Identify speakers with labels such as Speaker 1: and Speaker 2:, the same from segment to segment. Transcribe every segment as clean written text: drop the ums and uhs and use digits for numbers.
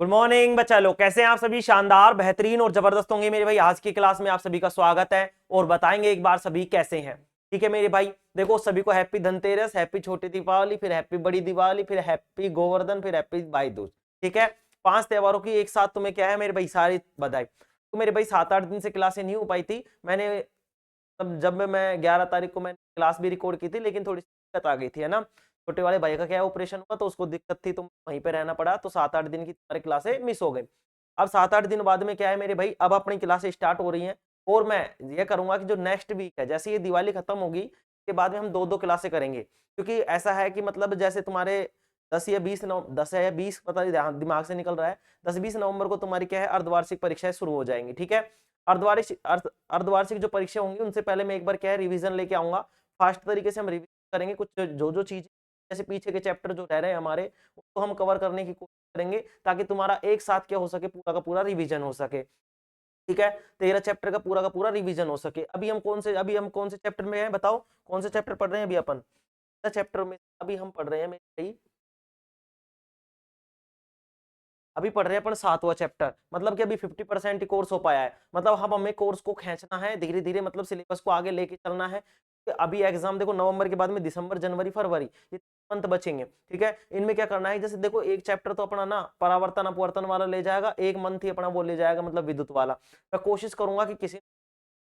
Speaker 1: Good morning बच्चा लोग, कैसे हैं आप सभी? शानदार, बेहतरीन और जबरदस्त होंगे मेरे भाई। आज की क्लास में आप सभी का स्वागत है और बताएंगे एक बार सभी कैसे हैं। ठीक है मेरे भाई, देखो सभी को हैप्पी धनतेरस, हैप्पी छोटी दीपावली, फिर हैप्पी बड़ी दिवाली, फिर हैप्पी गोवर्धन, फिर हैप्पी भाई दूज। ठीक है, 5 त्योहारों की एक साथ तुम्हें क्या है मेरे भाई, सारी बधाई। तो मेरे भाई 7-8 दिन से क्लासें नहीं हो पाई थी। मैंने तब जब मैं 11 तारीख को मैंने क्लास भी रिकॉर्ड की थी, लेकिन थोड़ी सी दिक्कत आ गई थी, है ना। छोटे वाले भाई का क्या ऑपरेशन हुआ तो उसको दिक्कत थी, तो वहीं पे रहना पड़ा, तो 7-8 दिन की सारी क्लासें मिस हो गई। अब 7-8 दिन बाद में क्या है मेरे भाई, अब अपनी क्लासें स्टार्ट हो रही हैं। और मैं ये करूंगा कि जो नेक्स्ट वीक है, जैसे ये दिवाली खत्म होगी के बाद में हम 2-2 क्लासें करेंगे। क्योंकि ऐसा है कि मतलब जैसे तुम्हारे 10 या 20 पता नहीं, दिमाग से निकल रहा है, 10-20 नवंबर को तुम्हारी क्या है, अर्धवार्षिक परीक्षाएं शुरू हो जाएंगी। ठीक है, अर्धवार्षिक जो परीक्षा होंगी उनसे पहले मैं एक बार क्या है रिवीजन लेके आऊंगा। फास्ट तरीके से हम रिवीजन करेंगे, कुछ जो जो चीज जैसे पीछे के चैप्टर जो रह रहे हैं हमारे, उसको हम कवर करने की कोशिश करेंगे, ताकि तुम्हारा एक साथ क्या हो सके, पूरा का पूरा रिवीजन हो सके। ठीक है, 13 चैप्टर का पूरा रिवीजन हो सके। अभी हम कौन से चैप्टर में हैं बताओ, कौन से चैप्टर पढ़ रहे हैं अभी अपन? चैप्टर में अभी हम पढ़ रहे हैं मेरे भाई, अभी पढ़ रहे हैं अपन 7वां चैप्टर। मतलब कि अभी 50% ही कोर्स हो पाया है। मतलब हम हमें कोर्स को खींचना है धीरे धीरे, मतलब सिलेबस को आगे लेके चलना है। अभी एग्जाम देखो नवंबर के बाद में दिसंबर, जनवरी, फरवरी, ये मंथ बचेंगे। ठीक है, इनमें क्या करना है, जैसे देखो एक चैप्टर तो अपना ना परावर्तन अपवर्तन वाला ले जाएगा, एक मंथ ही अपना वो ले जाएगा मतलब विद्युत वाला। मैं कोशिश करूंगा कि किसी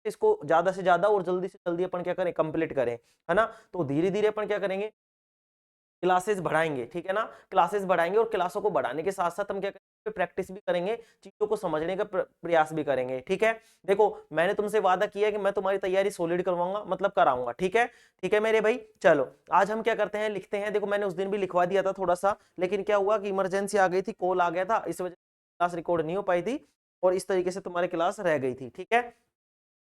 Speaker 1: इसको ज्यादा से ज्यादा और जल्दी से जल्दी अपन क्या करें, कंप्लीट करें, है ना। तो धीरे धीरे अपन क्या करेंगे, क्लासेस बढ़ाएंगे। ठीक है ना, क्लासेस बढ़ाएंगे और क्लासों को बढ़ाने के साथ साथ हम क्या करेंगे, प्रैक्टिस भी करेंगे, चीजों को समझने का प्रयास भी करेंगे। ठीक है, देखो मैंने तुमसे वादा किया कि मैं तुम्हारी तैयारी सॉलिड करवाऊंगा, मतलब कराऊंगा। ठीक है, ठीक है मेरे भाई। चलो आज हम क्या करते हैं, लिखते हैं। देखो मैंने उस दिन भी लिखवा दिया था थोड़ा सा, लेकिन क्या हुआ कि इमरजेंसी आ गई थी, कॉल आ गया था, इस वजह से क्लास रिकॉर्ड नहीं हो पाई थी और इस तरीके से तुम्हारी क्लास रह गई थी। ठीक है,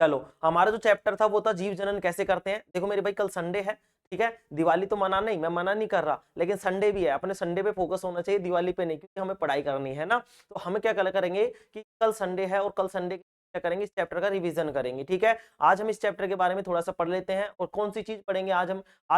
Speaker 1: चलो हमारा जो चैप्टर था वो था जीव जनन कैसे करते हैं। देखो मेरे भाई कल संडे है, ठीक है, दिवाली तो मना नहीं, मैं मना नहीं कर रहा, लेकिन संडे भी है, अपने संडे पे फोकस होना चाहिए, दिवाली पे नहीं, क्योंकि हमें पढ़ाई करनी है ना। तो हम क्या करेंगे कि कल संडे है और कल संडे क्या करेंगे, इस चैप्टर का रिवीजन करेंगे। ठीक है, आज हम इस चैप्टर के बारे में थोड़ा सा पढ़ लेते हैं। और कौन सी चीज पढ़ेंगे आज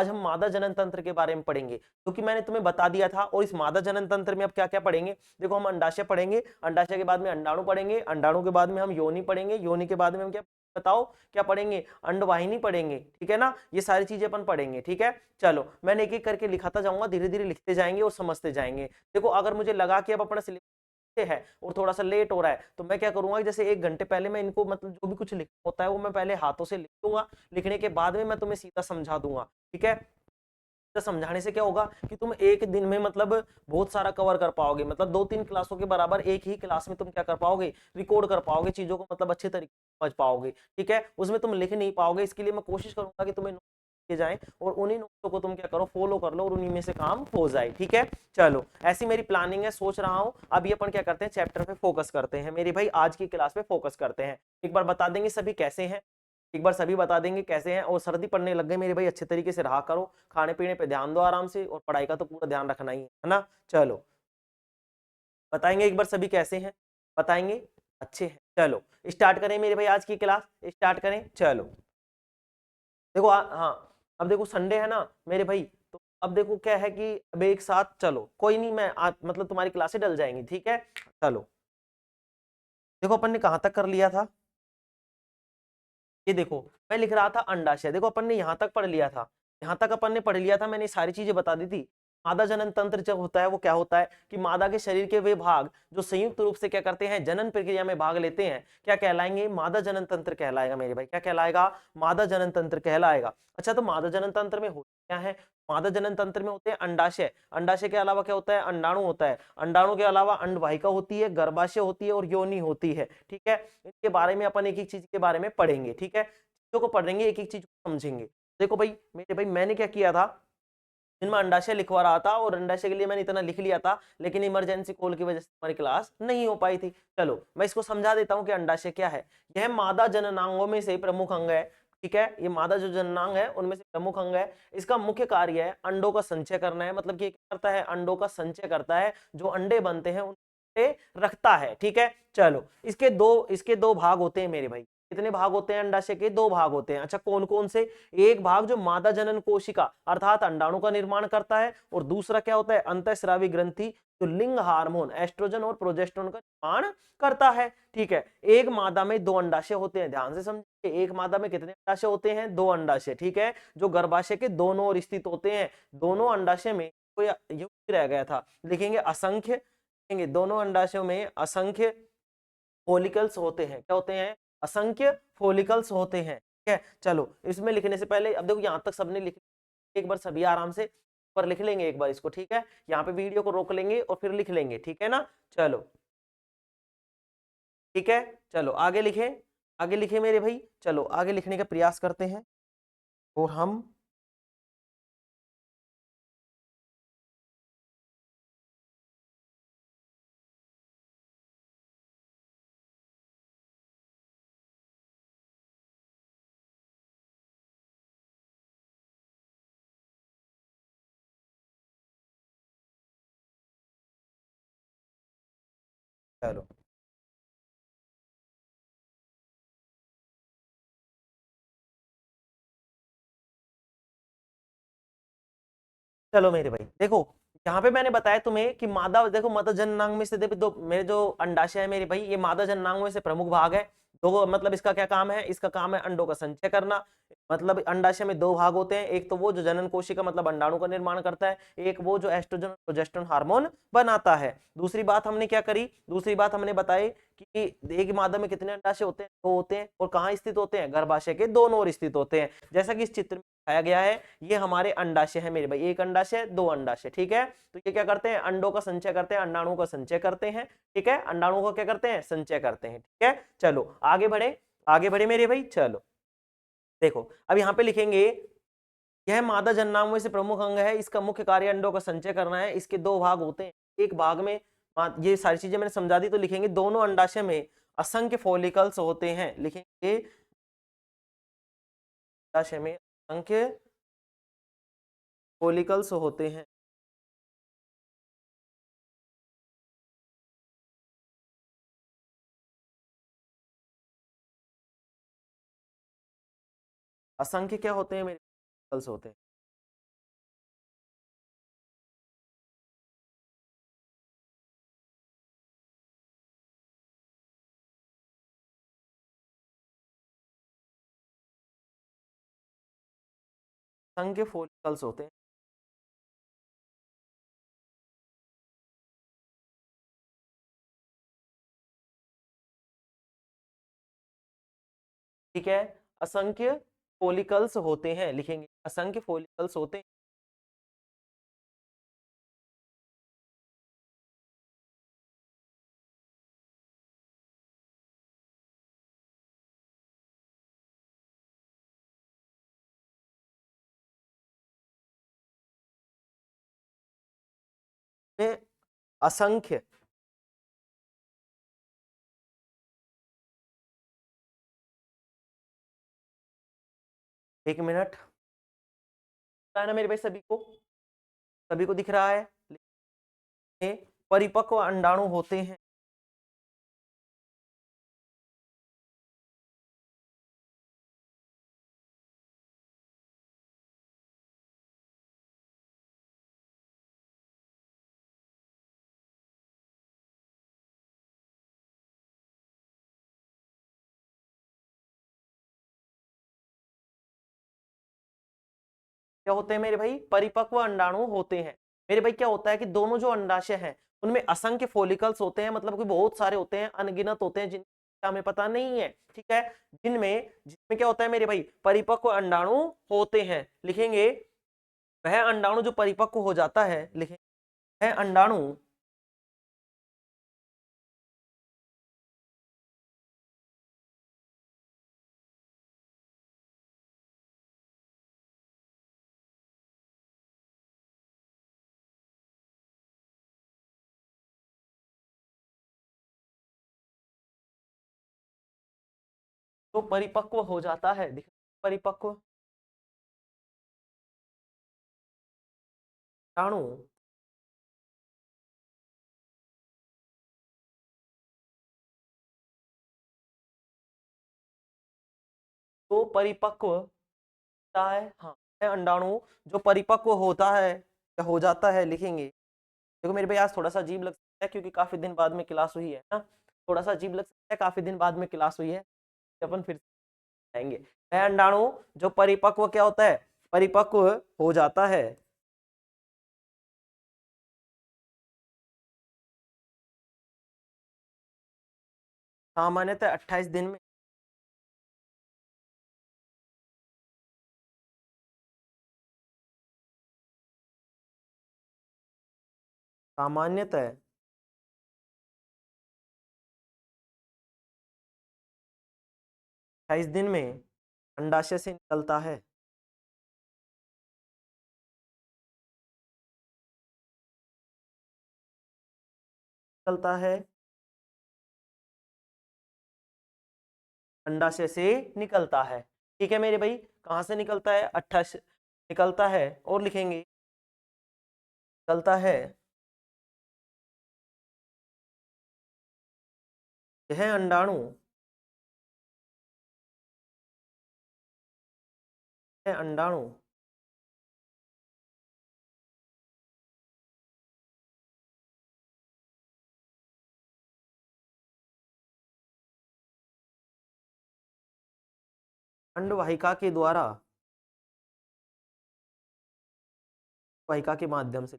Speaker 1: हम मादा जनन तंत्र के बारे में पढ़ेंगे, क्योंकि मैंने तुम्हें बता दिया था। और इस मादा जनन तंत्र में अब क्या क्या पढ़ेंगे, देखो हम अंडाशय पढ़ेंगे, अंडाशय के बाद में अंडाणु पढ़ेंगे, अंडाणु के बाद में हम योनि पढ़ेंगे, योनि के बाद में हम क्या बताओ क्या पढ़ेंगे, अंडवाहिनी पढ़ेंगे। ठीक है ना, ये सारी चीजें अपन पढ़ेंगे। ठीक है, चलो मैंने एक एक करके लिखाता जाऊंगा, धीरे धीरे लिखते जाएंगे और समझते जाएंगे। देखो अगर मुझे लगा कि अब अपना सिलेबस है और थोड़ा सा लेट हो रहा है, तो मैं क्या करूंगा, जैसे 1 घंटे पहले मैं इनको मतलब जो भी कुछ लिखना होता है वो मैं पहले हाथों से लिख दूंगा, लिखने के बाद में मैं तुम्हें सीधा समझा दूंगा। ठीक है, तो समझाने से क्या होगा कि तुम एक दिन में मतलब बहुत सारा कवर कर पाओगे, मतलब 2-3 क्लासों के बराबर एक ही क्लास में तुम क्या कर पाओगे, रिकॉर्ड कर पाओगे, चीजों को मतलब अच्छे तरीके से समझ पाओगे। ठीक है, उसमें तुम लिख नहीं पाओगे, इसके लिए मैं कोशिश करूंगा कि तुम्हें के जाएं और उन्हीं नोट्सों को तुम क्या करो, फॉलो कर लो और उन्हीं में से काम हो जाए। ठीक है, चलो ऐसी मेरी प्लानिंग है, सोच रहा हूं। अभी अपन क्या करते हैं, चैप्टर पे फोकस करते हैं मेरे भाई, आज की क्लास पे फोकस करते हैं। एक बार बता देंगे सभी कैसे हैं, एक बार सभी बता देंगे कैसे हैं। और सर्दी पड़ने लग गई मेरे भाई, अच्छे तरीके से रहा करो, खाने पीने पे ध्यान दो आराम से, और पढ़ाई का तो पूरा ध्यान रखना ही है ना। चलो बताएंगे एक बार सभी कैसे हैं, बताएंगे अच्छे हैं। चलो स्टार्ट करें मेरे भाई, आज की क्लास स्टार्ट करें। चलो देखो हाँ, अब देखो संडे है ना मेरे भाई, तो अब देखो क्या है कि अब एक साथ चलो, कोई नहीं, मैं मतलब तुम्हारी क्लासें डल जाएंगी। ठीक है, चलो देखो अपन ने कहाँ तक कर लिया था, ये देखो मैं लिख रहा था अंडाशय, देखो अपन ने यहाँ तक पढ़ लिया था, यहाँ तक अपन ने पढ़ लिया था, मैंने सारी चीजें बता दी थी। मादा जनन तंत्र जब होता है वो क्या होता है कि मादा के शरीर के वे भाग जो संयुक्त रूप से क्या करते हैं, जनन प्रक्रिया में भाग लेते हैं, क्या कहलाएंगे, मादा जनन तंत्र कहलाएगा मेरे भाई, क्या कहलाएगा, मादा जनन तंत्र कहलाएगा। अच्छा, तो मादा जनन तंत्र में होता क्या है, मादा जनन तंत्र में होते हैं अंडाशय, अंडाशय के अलावा क्या होता है, अंडाणु होता है, अंडाणु के अलावा अंडवाहिका होती है, गर्भाशय होती है और योनि होती है। ठीक है, इसके बारे में अपन एक एक चीज के बारे में पढ़ेंगे। ठीक है, चीजों को पढ़ेंगे, एक एक चीज को समझेंगे। देखो भाई मेरे भाई, मैंने क्या किया था, जिनमें अंडाशय लिखवा रहा था और अंडाशय के लिए मैंने इतना लिख लिया था, लेकिन इमरजेंसी कॉल की वजह से हमारी क्लास नहीं हो पाई थी। चलो मैं इसको समझा देता हूँ कि अंडाशय क्या है। यह मादा जननांगों में से प्रमुख अंग है। ठीक है, ये मादा जो जननांग है उनमें से प्रमुख अंग है। इसका मुख्य कार्य है अंडों का संचय करना है, मतलब कि ये क्या करता है, अंडों का संचय करता है, जो अंडे बनते हैं उन रखता है। ठीक है, चलो इसके दो भाग होते हैं मेरे भाई, कितने भाग होते हैं अंडाशय के? 2 भाग होते हैं। अच्छा, कौन कौन से? एक भाग जो मादा जनन कोशिका अर्थात अंडाणु का निर्माण करता है, और दूसरा क्या होता है? अंतःस्रावी ग्रंथि जो लिंग हार्मोन एस्ट्रोजन और प्रोजेस्टेरोन का निर्माण करता है। ठीक है, एक मादा में 2 अंडाशय होते हैं, ध्यान से समझिए। एक मादा में कितने अंडाशय होते हैं? 2 अंडाशय। ठीक है, जो गर्भाशय के दोनों ओर स्थित होते हैं। दोनों अंडाशय में कोई युक्त रह गया था, लिखेंगे असंख्य, लिखेंगे दोनों अंडाशयों में असंख्य फोलिकल्स होते हैं। क्या होते हैं? असंख्य फोलिकल्स होते हैं। ठीक है, चलो इसमें लिखने से पहले अब देखो यहां तक सबने लिख, एक बार सभी आराम से पर लिख लेंगे एक बार इसको। ठीक है, यहाँ पे वीडियो को रोक लेंगे और फिर लिख लेंगे। ठीक है ना, चलो ठीक है, चलो आगे लिखें, आगे लिखे मेरे भाई। चलो आगे लिखने का प्रयास करते हैं और हम चलो चलो मेरे भाई देखो, यहाँ पे मैंने बताया तुम्हें कि मादा, देखो मादा जननांग में से देखो दो मेरे जो अंडाशय है मेरे भाई, ये मादा जननांग में से प्रमुख भाग है। दो मतलब इसका क्या काम है? इसका काम है अंडों का संचय करना। मतलब अंडाशय में 2 भाग होते हैं, एक तो वो जो जनन कोशिका मतलब अंडाणु का निर्माण करता है, एक वो जो एस्ट्रोजन प्रोजेस्टेरोन हार्मोन बनाता है। दूसरी बात हमने क्या करी? दूसरी बात हमने बताई कि एक मादा में कितने अंडाशय होते हैं? 2 होते हैं, और कहाँ स्थित होते हैं? गर्भाशय के दोनों ओर स्थित होते हैं, जैसा कि इस चित्र में दिखाया गया है। ये हमारे अंडाशय है मेरे भाई, एक अंडाशय 2 अंडाशय। ठीक है, तो ये क्या करते हैं? अंडों का संचय करते हैं, अंडाणु का संचय करते हैं। ठीक है, अंडाणु का क्या करते हैं? संचय करते हैं। ठीक है, चलो आगे बढ़े, आगे बढ़े मेरे भाई। चलो देखो अब यहाँ पे लिखेंगे, यह मादा जननांग में से प्रमुख अंग है, इसका मुख्य कार्य अंडों का संचय करना है। इसके 2 भाग होते हैं, एक भाग में ये सारी चीजें मैंने समझा दी, तो लिखेंगे दोनों अंडाशय में असंख्य फॉलिकल्स होते हैं। लिखेंगे अंडाशय में असंख्य फॉलिकल्स होते हैं। असंख्य क्या होते हैं मेरे? फॉलिकल्स होते हैं। असंख्य फॉलिकल्स होते हैं। ठीक है, असंख्य फॉलिकल्स होते हैं, लिखेंगे असंख्य फॉलिकल्स होते हैं। में असंख्य, एक मिनट, है ना मेरे भाई? सभी को, सभी को दिख रहा है? परिपक्व अंडाणु होते हैं। क्या होते हैं मेरे भाई? परिपक्व अंडाणु होते हैं। मेरे भाई क्या होता है कि दोनों जो अंडाशय हैं उनमें असंख्य फॉलिकल्स होते हैं, मतलब कि बहुत सारे होते हैं, अनगिनत होते हैं, जिनका हमें पता नहीं है। ठीक है, जिनमें जिसमें क्या होता है मेरे भाई? परिपक्व अंडाणु होते हैं। लिखेंगे वह अंडाणु जो परिपक्व हो जाता है, लिखेंगे वह अंडाणु जो परिपक्व हो जाता है, परिपक्व अंडाणु जो परिपक्व होता है, हाँ यह अंडाणु जो परिपक्व होता है या हो जाता है, लिखेंगे। देखो मेरे भाई आज थोड़ा सा अजीब लग सकता है क्योंकि काफी दिन बाद में क्लास हुई है ना, थोड़ा सा अजीब लग सकता है, काफी दिन बाद में क्लास हुई है, अपन फिर से आएंगे। वह अंडाणु जो परिपक्व क्या होता है, परिपक्व हो जाता है, सामान्यतः 28 दिन में, सामान्यतः 28 दिन में अंडाशय से निकलता है। निकलता है, अंडाशय से निकलता है। ठीक है मेरे भाई, कहां से निकलता है, 28 निकलता है, और लिखेंगे निकलता है, यह अंडाणु, यह अंडाणु अंडवाहिका के द्वारा, वाहिका के माध्यम से,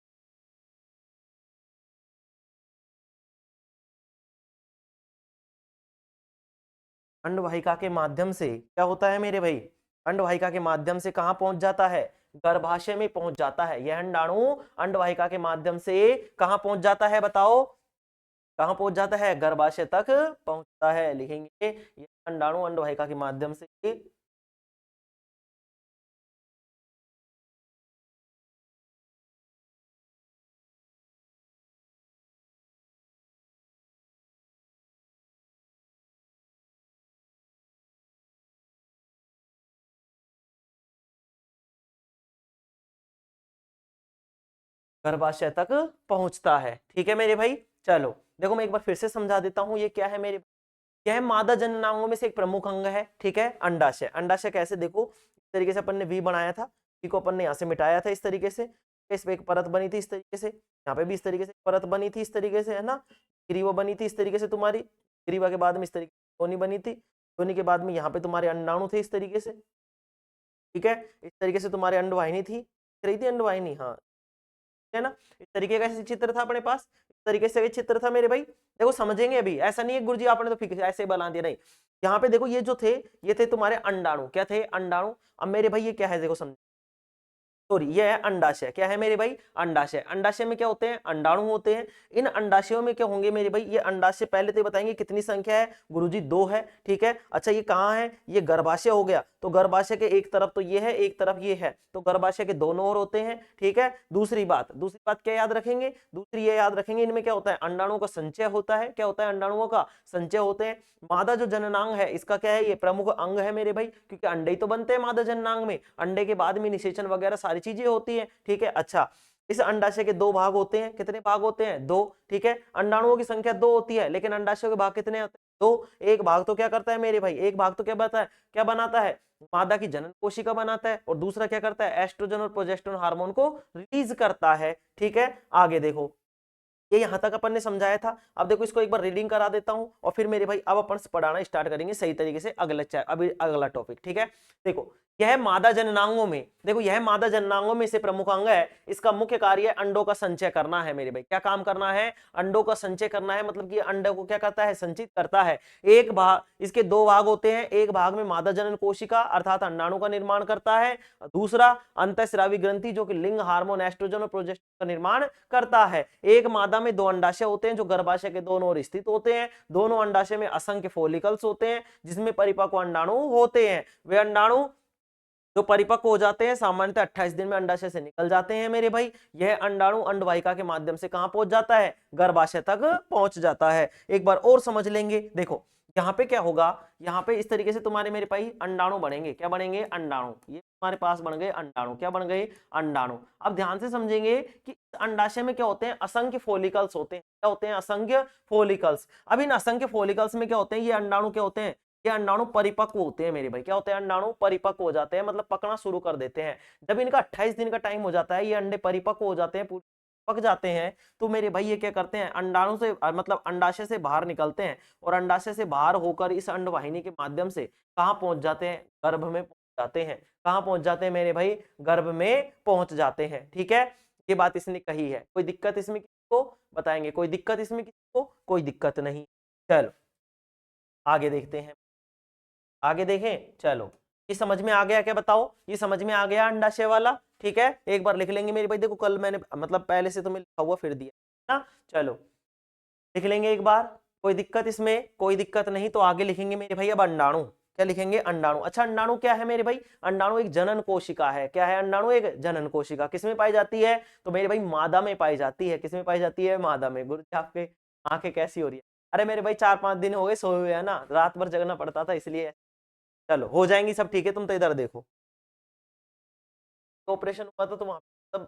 Speaker 1: अंडवाहिका के माध्यम से क्या होता है मेरे भाई, अंडवाहिका के माध्यम से कहां पहुंच जाता है, गर्भाशय में पहुंच जाता है। यह अंडाणु अंडवाहिका के माध्यम से कहां पहुंच जाता है, बताओ कहां पहुंच जाता है, गर्भाशय तक पहुंचता है, लिखेंगे यह अंडाणु अंडवाहिका के माध्यम से गर्भाशय तक पहुंचता है। ठीक है मेरे भाई, चलो देखो मैं एक बार फिर से समझा देता हूं, ये क्या है मेरे, यह मादा जननांगों में से एक प्रमुख अंग है। ठीक है, अंडाशय, अंडाशय कैसे, देखो इस तरीके से अपन ने वी बनाया था, वी को अपन ने यहाँ से मिटाया था इस तरीके से, इस पे एक परत बनी थी इस तरीके से, यहाँ पे भी इस तरीके से परत बनी थी इस तरीके से, है ना, ग्रीवा बनी थी इस तरीके से तुम्हारी, ग्रीवा के बाद में इस तरीके से योनि बनी थी, योनि के बाद में यहाँ पे तुम्हारे अंडाणु थे इस तरीके से। ठीक है, इस तरीके से तुम्हारे अंडवाहिनी थी, रही थी अंडवाहिनी, हाँ है ना, इस तरीके का चित्र था अपने पास, इस तरीके से चित्र था मेरे भाई। देखो समझेंगे अभी, ऐसा नहीं है गुरुजी आपने तो फिक्स ऐसे बना दिया, नहीं, यहाँ पे देखो ये जो थे, ये थे तुम्हारे अंडाणु, क्या थे, अंडाणु। अब मेरे भाई ये क्या है, देखो समझ, सॉरी ये है अंडाशय, क्या है मेरे भाई, अंडाशय। अंडाशय में क्या होते हैं, अंडाणु होते हैं। इन अंडाशयों में क्या होंगे मेरे भाई, ये अंडाशय पहले तो बताएंगे कितनी संख्या है, गुरुजी 2 है। ठीक है, अच्छा ये कहाँ है, ये गर्भाशय हो गया, तो गर्भाशय के एक तरफ तो ये है, एक तरफ ये है, तो गर्भाशय के दोनों ओर होते हैं। ठीक है, दूसरी बात क्या याद रखेंगे, दूसरी ये याद रखेंगे, इनमें क्या होता है, अंडाणुओं का संचय होता है। क्या होता है, अंडाणुओं का संचय होते हैं। मादा जो जननांग है इसका क्या है, ये प्रमुख अंग है मेरे भाई, क्योंकि अंडे ही तो बनते हैं मादा जननांग में, अंडे के बाद में निषेचन वगैरह सारी चीजें होती हैं। ठीक है, अच्छा इस अंडाशय के 2 भाग होते हैं, कितने भाग होते हैं, 2। ठीक है, अंडाणुओं की संख्या 2 होती है, लेकिन अंडाशयों के भाग कितने होते हैं, 2। एक भाग तो क्या करता है मेरे भाई, एक भाग तो क्या बनाता है, मादा की जनन कोशिका बनाता है, और दूसरा क्या करता है, एस्ट्रोजन और प्रोजेस्टेरोन हार्मोन को रिलीज करता है। ठीक है, आगे देखो, ये यहां तक अपन ने समझाया था। अब देखो इसको एक बार रीडिंग करा देता हूं, और फिर मेरे भाई अब अपन पढ़ाना स्टार्ट करेंगे सही तरीके से, अभी अगला टॉपिक। ठीक है, देखो यह मादा जननांगों में, देखो यह मादा जननांगों में से प्रमुख अंग है, इसका मुख्य कार्य अंडों का संचय करना है मेरे भाई। क्या काम करना है, अंडों का संचय करना है, मतलब कि अंडों को क्या करता है, संचित करता है। एक भाग, इसके 2 भाग होते हैं, एक भाग में मादा जनन कोशिका अर्थात अंडाणु का निर्माण करता है, दूसरा अंतःस्रावी ग्रंथि जो कि लिंग हार्मोन एस्ट्रोजन और प्रोजेस्टेरोन का निर्माण करता है। एक मादा में 2 अंडाशय होते हैं जो गर्भाशय के दोनों ओर स्थित होते हैं, दोनों अंडाशय में असंख्य फॉलिकल्स होते हैं जिसमें परिपक्व अंडाणु होते हैं। वे अंडाणु जो परिपक्व हो जाते हैं सामान्यतः 28 दिन में अंडाशय से निकल जाते हैं मेरे भाई। यह अंडाणु अंडवाहिका के माध्यम से कहां पहुंच जाता है, गर्भाशय तक पहुंच जाता है। एक बार और समझ लेंगे, देखो यहाँ पे क्या होगा, यहाँ पे इस तरीके से तुम्हारे मेरे भाई अंडाणु बनेंगे, क्या बनेंगे, अंडाणु, ये तुम्हारे पास बन गए अंडाणु, क्या बन गए, अंडाणु। अब ध्यान से समझेंगे कि अंडाशय में क्या होते हैं, असंख्य फॉलिकल्स होते हैं, क्या होते हैं, असंख्य फॉलिकल्स। अब इन असंख्य फॉलिकल्स में क्या होते हैं, ये अंडाणु क्या होते हैं, ये अंडाणु परिपक्व होते हैं मेरे भाई। क्या होते हैं? अंडाणु परिपक्व हो जाते हैं, मतलब पकना शुरू कर देते हैं। जब इनका 28 दिन का टाइम हो जाता है, ये अंडे परिपक्व हो जाते हैं, पक जाते हैं, तो मेरे भाई ये क्या करते हैं? अंडाणु से मतलब अंडाशय से बाहर निकलते हैं, और अंडाशय से बाहर होकर इस अंडवाहिनी के माध्यम से कहाँ पहुंच जाते हैं? गर्भ में पहुंच जाते हैं। कहाँ पहुंच जाते हैं मेरे भाई? गर्भ में पहुंच जाते हैं। ठीक है, ये बात इसने कही है। कोई दिक्कत इसमें किसको बताएंगे? कोई दिक्कत इसमें किसको? कोई दिक्कत नहीं। चलो आगे देखते हैं, आगे देखें। चलो, ये समझ में आ गया क्या? बताओ, ये समझ में आ गया अंडाशय वाला? ठीक है, एक बार लिख लेंगे मेरे भाई। देखो कल मैंने मतलब पहले से तो मैं लिखा हुआ फिर दिया ना। चलो लिख लेंगे एक बार, कोई दिक्कत इसमें? कोई दिक्कत नहीं। तो आगे लिखेंगे मेरे भाई अब अंडाणु। क्या लिखेंगे? अंडाणु। अच्छा, अंडाणु क्या है मेरे भाई? अंडाणु एक जनन कोशिका है। क्या है अंडाणु? एक जनन कोशिका। किसमें पाई जाती है? तो मेरे भाई मादा में पाई जाती है। किसमें पाई जाती है? मादा में। गुरु जी आपके आंखें कैसी हो रही है? अरे मेरे भाई 4-5 दिन हो गए सोए हुए है ना, रात भर जगना पड़ता था इसलिए। चलो हो जाएंगी सब, ठीक है। तुम तो इधर देखो, तो ऑपरेशन हुआ था तो वहां सब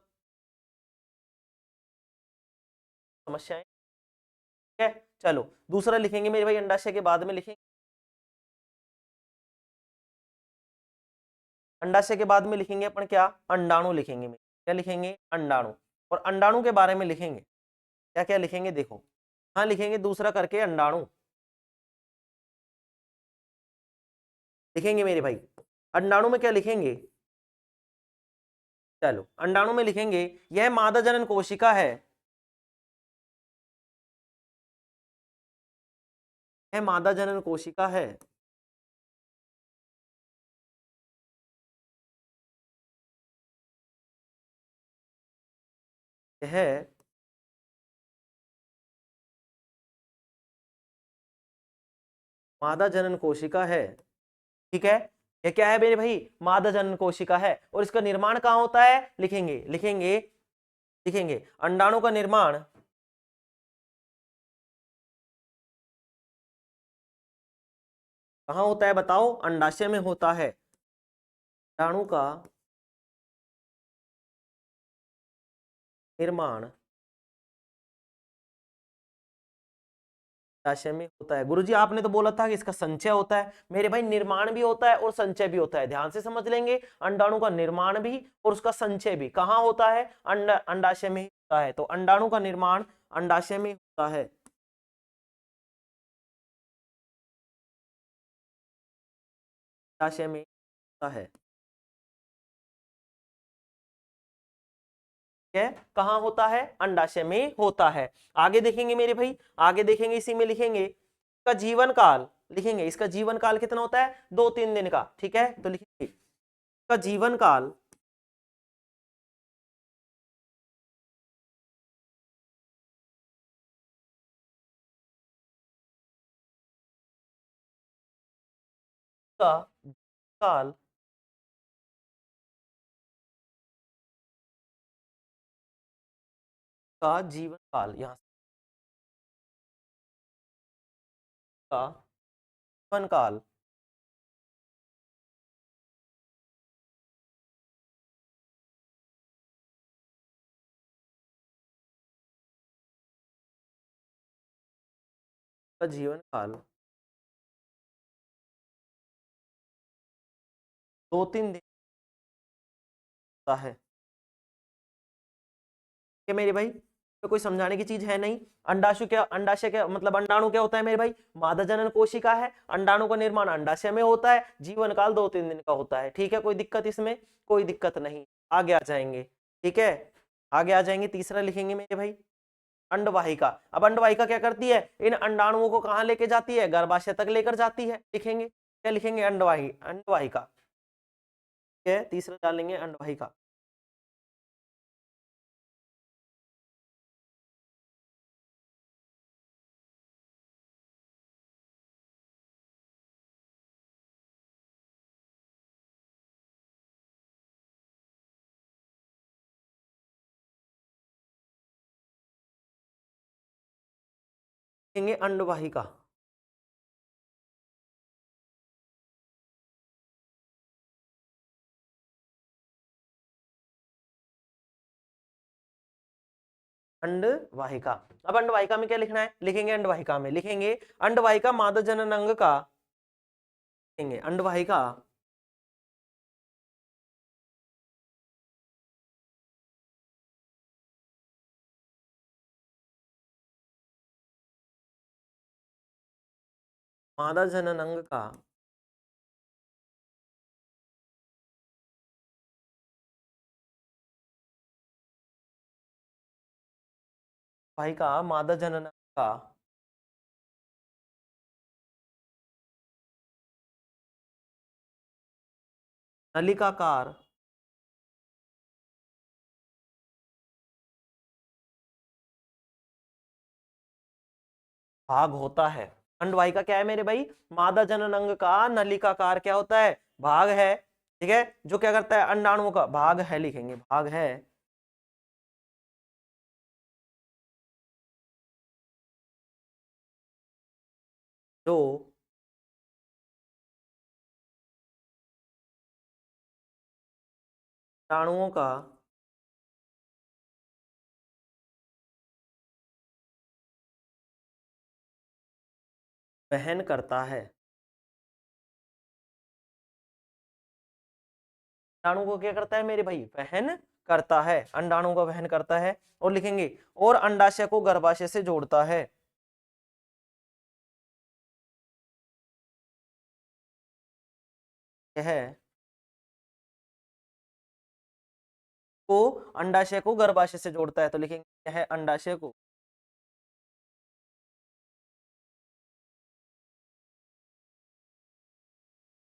Speaker 1: समस्याएं। ठीक है, चलो दूसरा लिखेंगे मेरे भाई, अंडाशय के बाद में लिखेंगे, अंडाशय के बाद में लिखेंगे अपन क्या? अंडाणु लिखेंगे। क्या लिखेंगे? अंडाणु। और अंडाणु के बारे में लिखेंगे, क्या क्या लिखेंगे देखो। हाँ लिखेंगे दूसरा करके अंडाणु लिखेंगे मेरे भाई। अंडाणु में क्या लिखेंगे? चलो अंडाणु में लिखेंगे, यह मादा जनन कोशिका है। यह मादा जनन कोशिका है। यह मादा जनन कोशिका है। ठीक है, ये क्या है मेरे भाई? मादा जनन कोशिका है। और इसका निर्माण कहाँ होता है? लिखेंगे लिखेंगे लिखेंगे, अंडाणु का निर्माण कहाँ होता है बताओ? अंडाशय में होता है। अंडाणु का निर्माण अंडाशय में होता है। गुरुजी आपने तो बोला था कि इसका संचय होता है। मेरे भाई निर्माण भी होता है और संचय भी होता है, ध्यान से समझ लेंगे। अंडाणु का निर्माण भी और उसका संचय भी कहाँ होता है? अंडाशय में ही होता है। तो अंडाणु का निर्माण अंडाशय में होता है। अंडाशय में होता है। है कहाँ होता है? अंडाशय में होता है। आगे देखेंगे मेरे भाई, आगे देखेंगे, इसी में लिखेंगे इसका जीवन काल। लिखेंगे इसका जीवन काल कितना होता है? 2-3 दिन का। ठीक है, तो लिखेंगे इसका जीवन काल का काल का जीवन काल, यहाँ का जीवन काल का जीवन काल 2-3 दिन का है। क्या मेरे भाई, तो कोई समझाने की चीज है नहीं। अंडाशु क्या, अंडाशय क्या मतलब अंडाणु क्या होता है मेरे भाई? मादा जनन कोशिका है। अंडाणु का निर्माण अंडाशय में होता है। जीवन काल 2-3 दिन का होता है। ठीक है, कोई दिक्कत इसमें? कोई दिक्कत नहीं। आगे आ जाएंगे। ठीक है, आगे आ जाएंगे, तीसरा लिखेंगे मेरे भाई अंडवाहिका। अब अंडवाहिका क्या करती है? इन अंडाणुओं को कहाँ लेके जाती है? गर्भाशय तक लेकर जाती है। लिखेंगे क्या? लिखेंगे अंडवाहिका। ठीक है, तीसरा डालेंगे अंडवाहिका। लिखेंगे अंडवाहिका। अंडवाहिका। अब अंडवाहिका में क्या लिखना है? लिखेंगे अंडवाहिका में लिखेंगे अंडवाहिका मादा जनन अंग का लिखेंगे अंडवाहिका, मादा जनन अंग का वाहिका मादा जनन अंग का नलिकाकार भाग होता है। अंडवाहिका क्या है मेरे भाई, मादा जनन अंग का नलिकाकार क्या होता है, भाग है। ठीक है, जो क्या करता है अंडाणुओं का भाग है, लिखेंगे भाग है, जो अंडाणुओं का वहन करता है। अंडाणु को क्या करता है मेरे भाई, वहन करता है, अंडाणु का वहन करता है। और लिखेंगे और अंडाशय को गर्भाशय से जोड़ता है। यह को अंडाशय को गर्भाशय से जोड़ता है, तो लिखेंगे यह अंडाशय को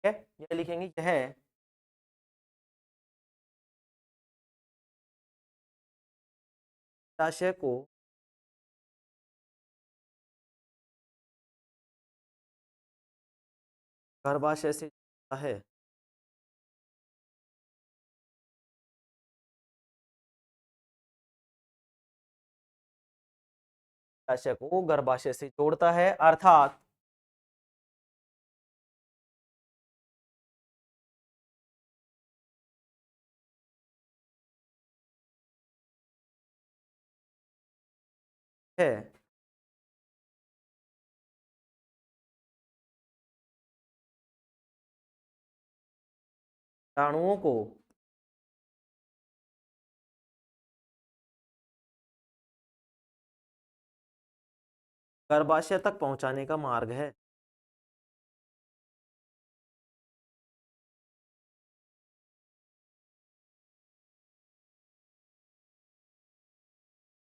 Speaker 1: है, यह लिखेंगे यह अंडाशय को गर्भाशय से जोड़ता है। अंडाशय को गर्भाशय से जोड़ता है, अर्थात है अंडाणुओं को गर्भाशय तक पहुंचाने का मार्ग है।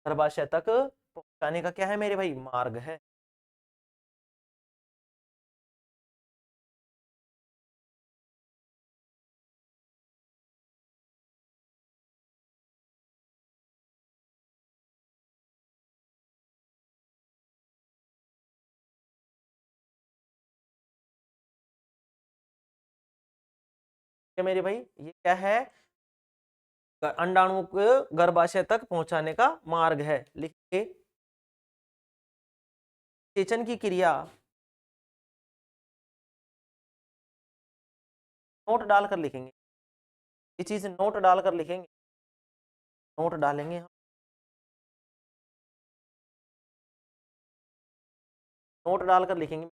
Speaker 1: गर्भाशय तक पहुंचाने का क्या है मेरे भाई, मार्ग है। क्या मेरे भाई, ये क्या है, अंडाणुओं को गर्भाशय तक पहुंचाने का मार्ग है। लिखिए सेचन की क्रिया, नोट डालकर लिखेंगे, ये चीज नोट डालकर लिखेंगे, नोट डालेंगे हम, नोट डालकर लिखेंगे।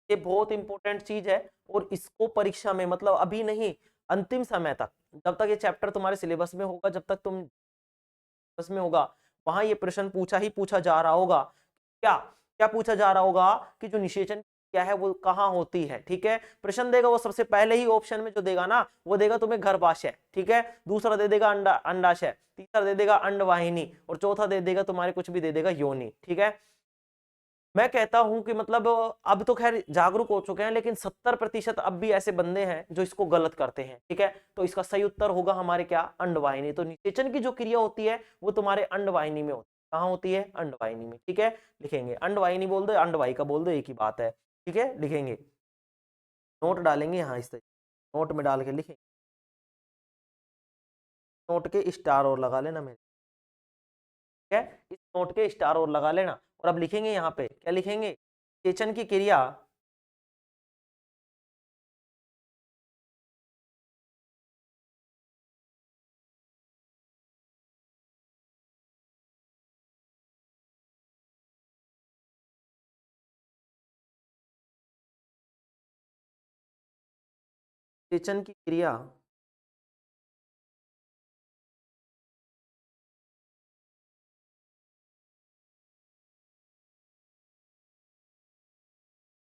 Speaker 1: ये बहुत इंपॉर्टेंट चीज है, और इसको परीक्षा में मतलब अभी नहीं, अंतिम समय तक, जब तक ये चैप्टर तुम्हारे सिलेबस में होगा, जब तक तुम सिलेबस में होगा, वहां ये प्रश्न पूछा ही पूछा जा रहा होगा। क्या क्या पूछा जा रहा होगा कि जो निषेचन क्या है वो कहाँ होती है। ठीक है, प्रश्न देगा वो सबसे पहले ही ऑप्शन में जो देगा ना, वो देगा तुम्हें गर्भाशय, ठीक है, दूसरा दे देगा अंडाशय, तीसरा दे देगा अंडवाहिनी, और चौथा दे देगा तुम्हारे कुछ भी दे देगा योनि। ठीक है, मैं कहता हूं कि मतलब अब तो खैर जागरूक हो चुके हैं, लेकिन 70% अब भी ऐसे बंदे हैं जो इसको गलत करते हैं। ठीक है, तो इसका सही उत्तर होगा हमारे क्या, अंडवाहिनी। तो निषेचन की जो क्रिया होती है वो तुम्हारे अंडवाहिनी में होती है। कहाँ होती है, अंडवाहिनी में। ठीक है, लिखेंगे अंडवाहिनी बोल दो, अंडवाहिका बोल दो, एक ही बात है। ठीक है, लिखेंगे, नोट डालेंगे यहाँ इस तरीके, नोट में डाल के लिखेंगे, नोट के स्टार और लगा लेना मेरे। ठीक है, इस नोट के स्टार और लगा लेना, और अब लिखेंगे यहाँ पे क्या लिखेंगे, निषेचन की क्रिया निषेचन की क्रिया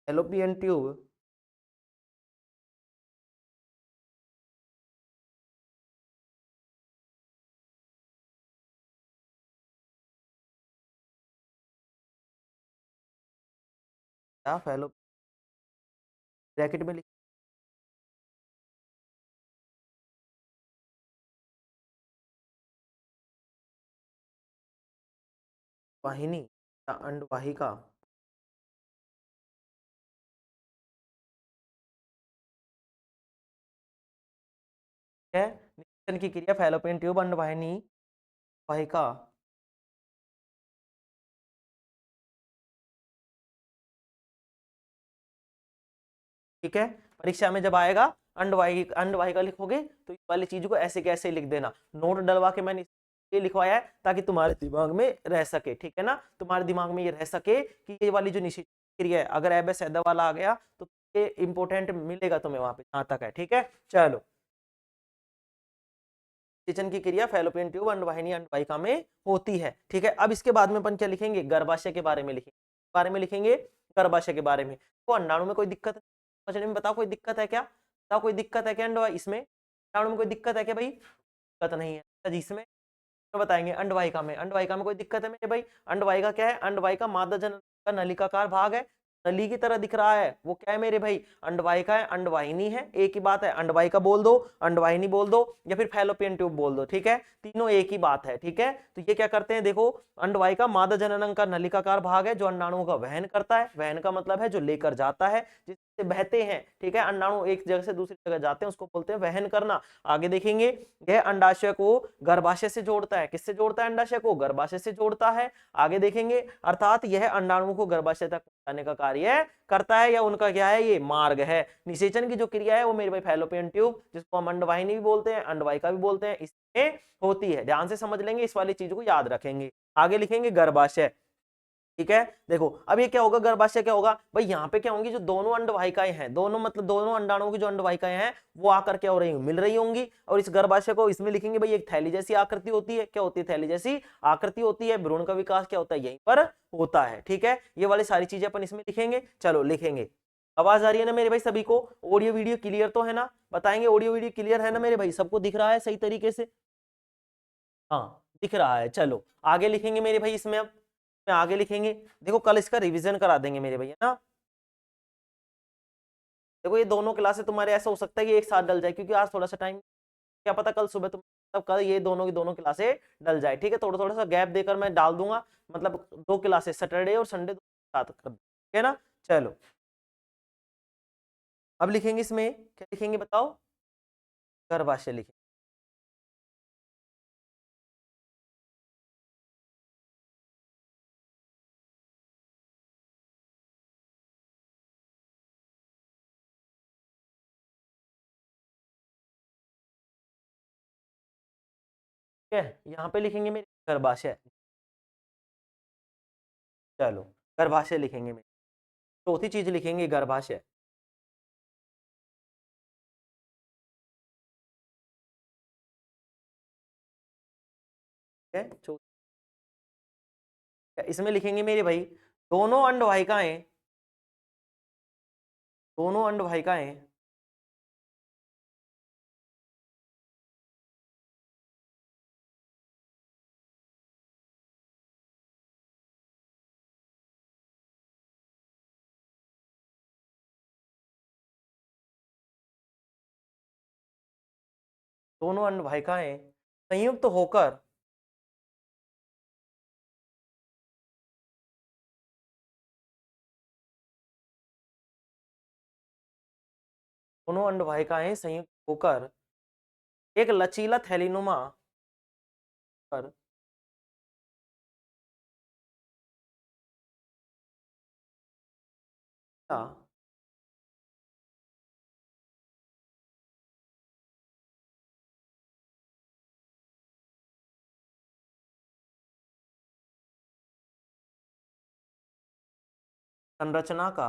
Speaker 1: फैलोपियन ट्यूब या फैलो ब्रैकेट में लिख वाहिनी या अंडवाहिका है। निषेचन की क्रिया फैलोपियन ट्यूब अंडवाहिनी वाहिका, ठीक है। परीक्षा में जब आएगा अंडवाहिका लिखोगे तो इस वाली चीज को ऐसे कैसे लिख देना, नोट डलवा के मैंने ये लिखवाया है ताकि तुम्हारे दिमाग में रह सके, ठीक है ना, तुम्हारे दिमाग में ये रह सके कि ये वाली जो निषेचन क्रिया है, अगर एबे सैदा वाला आ गया तो ये इंपॉर्टेंट मिलेगा तुम्हें वहां पे, जहां तक है, ठीक है। चलो, निषेचन की क्रिया फैलोपियन ट्यूब अंडवाहिनी अंडवाहिका में होती है, ठीक है। अब इसके बाद में अपन क्या लिखेंगे, गर्भाशय के बारे में लिखेंगे, गर्भाशय के बारे में। तो अंडाणु में कोई दिक्कत समझने में बताओ, कोई दिक्कत है क्या, बताओ कोई दिक्कत है क्या अंडवा इसमें, अंडाणु में कोई दिक्कत है क्या भाई, दिक्कत नहीं है। अच्छा जी, इसमें तो बताएंगे अंडवाहिका में कोई दिक्कत है मेरे भाई। अंडवाहिका क्या है, अंडवाहिका मादा जनन का नलिकाकार भाग है, नली की तरह दिख रहा है, वो क्या है मेरे भाई, अंडवाहिका है, अंडवाहिनी है, एक ही बात है, अंडवाहिका बोल दो, अंडवाहिनी बोल दो, या फिर फैलोपियन ट्यूब बोल दो, ठीक है, तीनों एक ही बात है, ठीक है। तो ये क्या करते हैं, देखो, अंडवाहिका मादा जनन का नलिकाकार भाग है जो अंडाणुओं का वहन करता है, वहन का मतलब है जो लेकर जाता है, जिससे बहते हैं, ठीक है, अंडाणु एक जगह से दूसरी जगह जाते हैं, उसको बोलते हैं वहन करना। आगे देखेंगे, यह अंडाशय को गर्भाशय से जोड़ता है, किससे जोड़ता है, अंडाशय को गर्भाशय से जोड़ता है। आगे देखेंगे, अर्थात यह अंडाणु को गर्भाशय तक पहुंचाने का कार्य करता है, या उनका क्या है, ये मार्ग है। निषेचन की जो क्रिया है वो मेरे भाई फैलोपियन ट्यूब, जिसको हम अंडवाहिनी भी बोलते हैं, अंडवाहिका भी बोलते हैं, इसमें होती है। ध्यान से समझ लेंगे, इस वाली चीज को याद रखेंगे। आगे लिखेंगे गर्भाशय, ठीक है। देखो अब ये क्या होगा, गर्भाशय क्या होगा भाई, यहाँ पे क्या होंगी, जो दोनों अंडवाहिकाएं हैं, दोनों मतलब दोनों अंडाणुओं की जो अंडवाहिकाएं हैं वो आकर क्या हो रही मिल रही होंगी, और इस गर्भाशय को इसमें लिखेंगे भाई, एक थैली जैसी आकृति होती है, क्या होती है, थैली जैसी आकृति होती है। भ्रूण का विकास क्या होता है, यहीं पर होता है, ठीक है। ये वाली सारी चीजें अपन इसमें लिखेंगे, चलो लिखेंगे। आवाज आ रही है ना मेरे भाई सभी को, ऑडियो वीडियो क्लियर तो है ना, बताएंगे ऑडियो वीडियो क्लियर है ना मेरे भाई, सबको दिख रहा है सही तरीके से, हाँ दिख रहा है। चलो आगे लिखेंगे मेरे भाई, इसमें अब में आगे लिखेंगे, देखो कल इसका रिवीजन करा देंगे मेरे भैया ना। देखो ये दोनों क्लासें तुम्हारे ऐसा हो सकता है कि एक साथ डल जाए, क्योंकि आज थोड़ा सा टाइम, क्या पता कल सुबह तुम, तब कल ये दोनों की दोनों क्लासें डल जाए, ठीक है। थोड़ा थोड़ा सा गैप देकर मैं डाल दूंगा, मतलब दो क्लासेस सैटरडे और संडे साथ कर, ठीक है ना। चलो अब लिखेंगे, इसमें क्या लिखेंगे बताओ, गर्भाशय लिखेंगे, ठीक है, यहाँ पे लिखेंगे मेरे गर्भाशय। चलो गर्भाशय लिखेंगे मेरे, चौथी चीज लिखेंगे गर्भाशय, ठीक है। इसमें लिखेंगे मेरे भाई, दोनों अंडवाहिकाएं, दोनों अंडवाहिकाएं दोनों अंडवाहिकाएं संयुक्त होकर, दोनों अंडवाहिकाएं संयुक्त होकर एक लचीला थैलीनुमा पर का संरचना का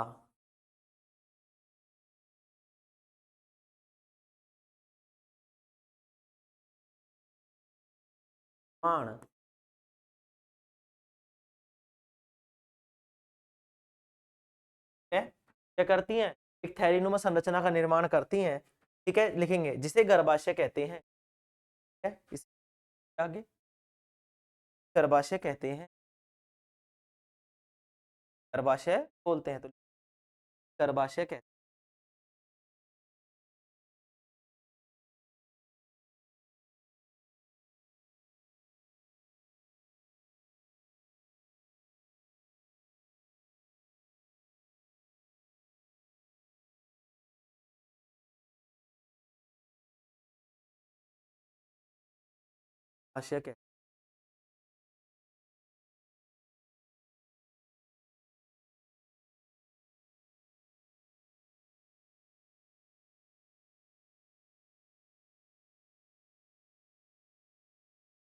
Speaker 1: निर्माण है, क्या करती हैं, एक थैलीनुमा संरचना का निर्माण करती हैं। ठीक है, लिखेंगे जिसे गर्भाशय कहते हैं। इस आगे गर्भाशय कहते हैं, गर्भाशय बोलते हैं, तो गर्भाशय कहते हैं। गर्भाशय कहते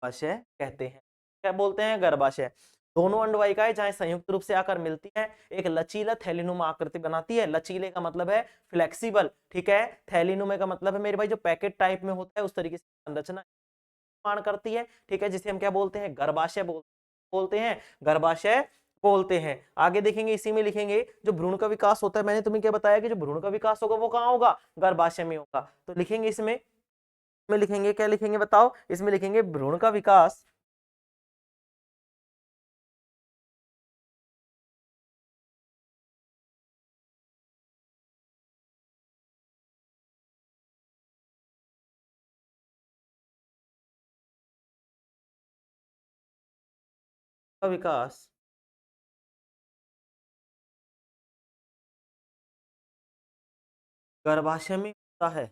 Speaker 1: गर्भाशय कहते हैं। क्या बोलते हैं, गर्भाशय। दोनों अंडवाहिकाएं जहां संयुक्त रूप से आकर मिलती हैं, एक लचीला थैलीनुमा आकृति बनाती है। लचीले का मतलब है फ्लेक्सिबल, ठीक है। थैलीनुमा का मतलब है मेरे भाई जो पैकेट टाइप में होता है उस तरीके से संरचना निर्माण करती है, ठीक है, जिसे हम क्या बोलते हैं, गर्भाशय बोलते हैं, गर्भाशय बोलते हैं। आगे देखेंगे, इसी में लिखेंगे जो भ्रूण का विकास होता है, मैंने तुम्हें क्या बताया कि जो भ्रूण का विकास होगा वो कहाँ होगा, गर्भाशय में होगा। तो लिखेंगे इसमें लिखेंगे, क्या लिखेंगे बताओ, इसमें लिखेंगे भ्रूण का विकास का विकास गर्भाशय में होता है।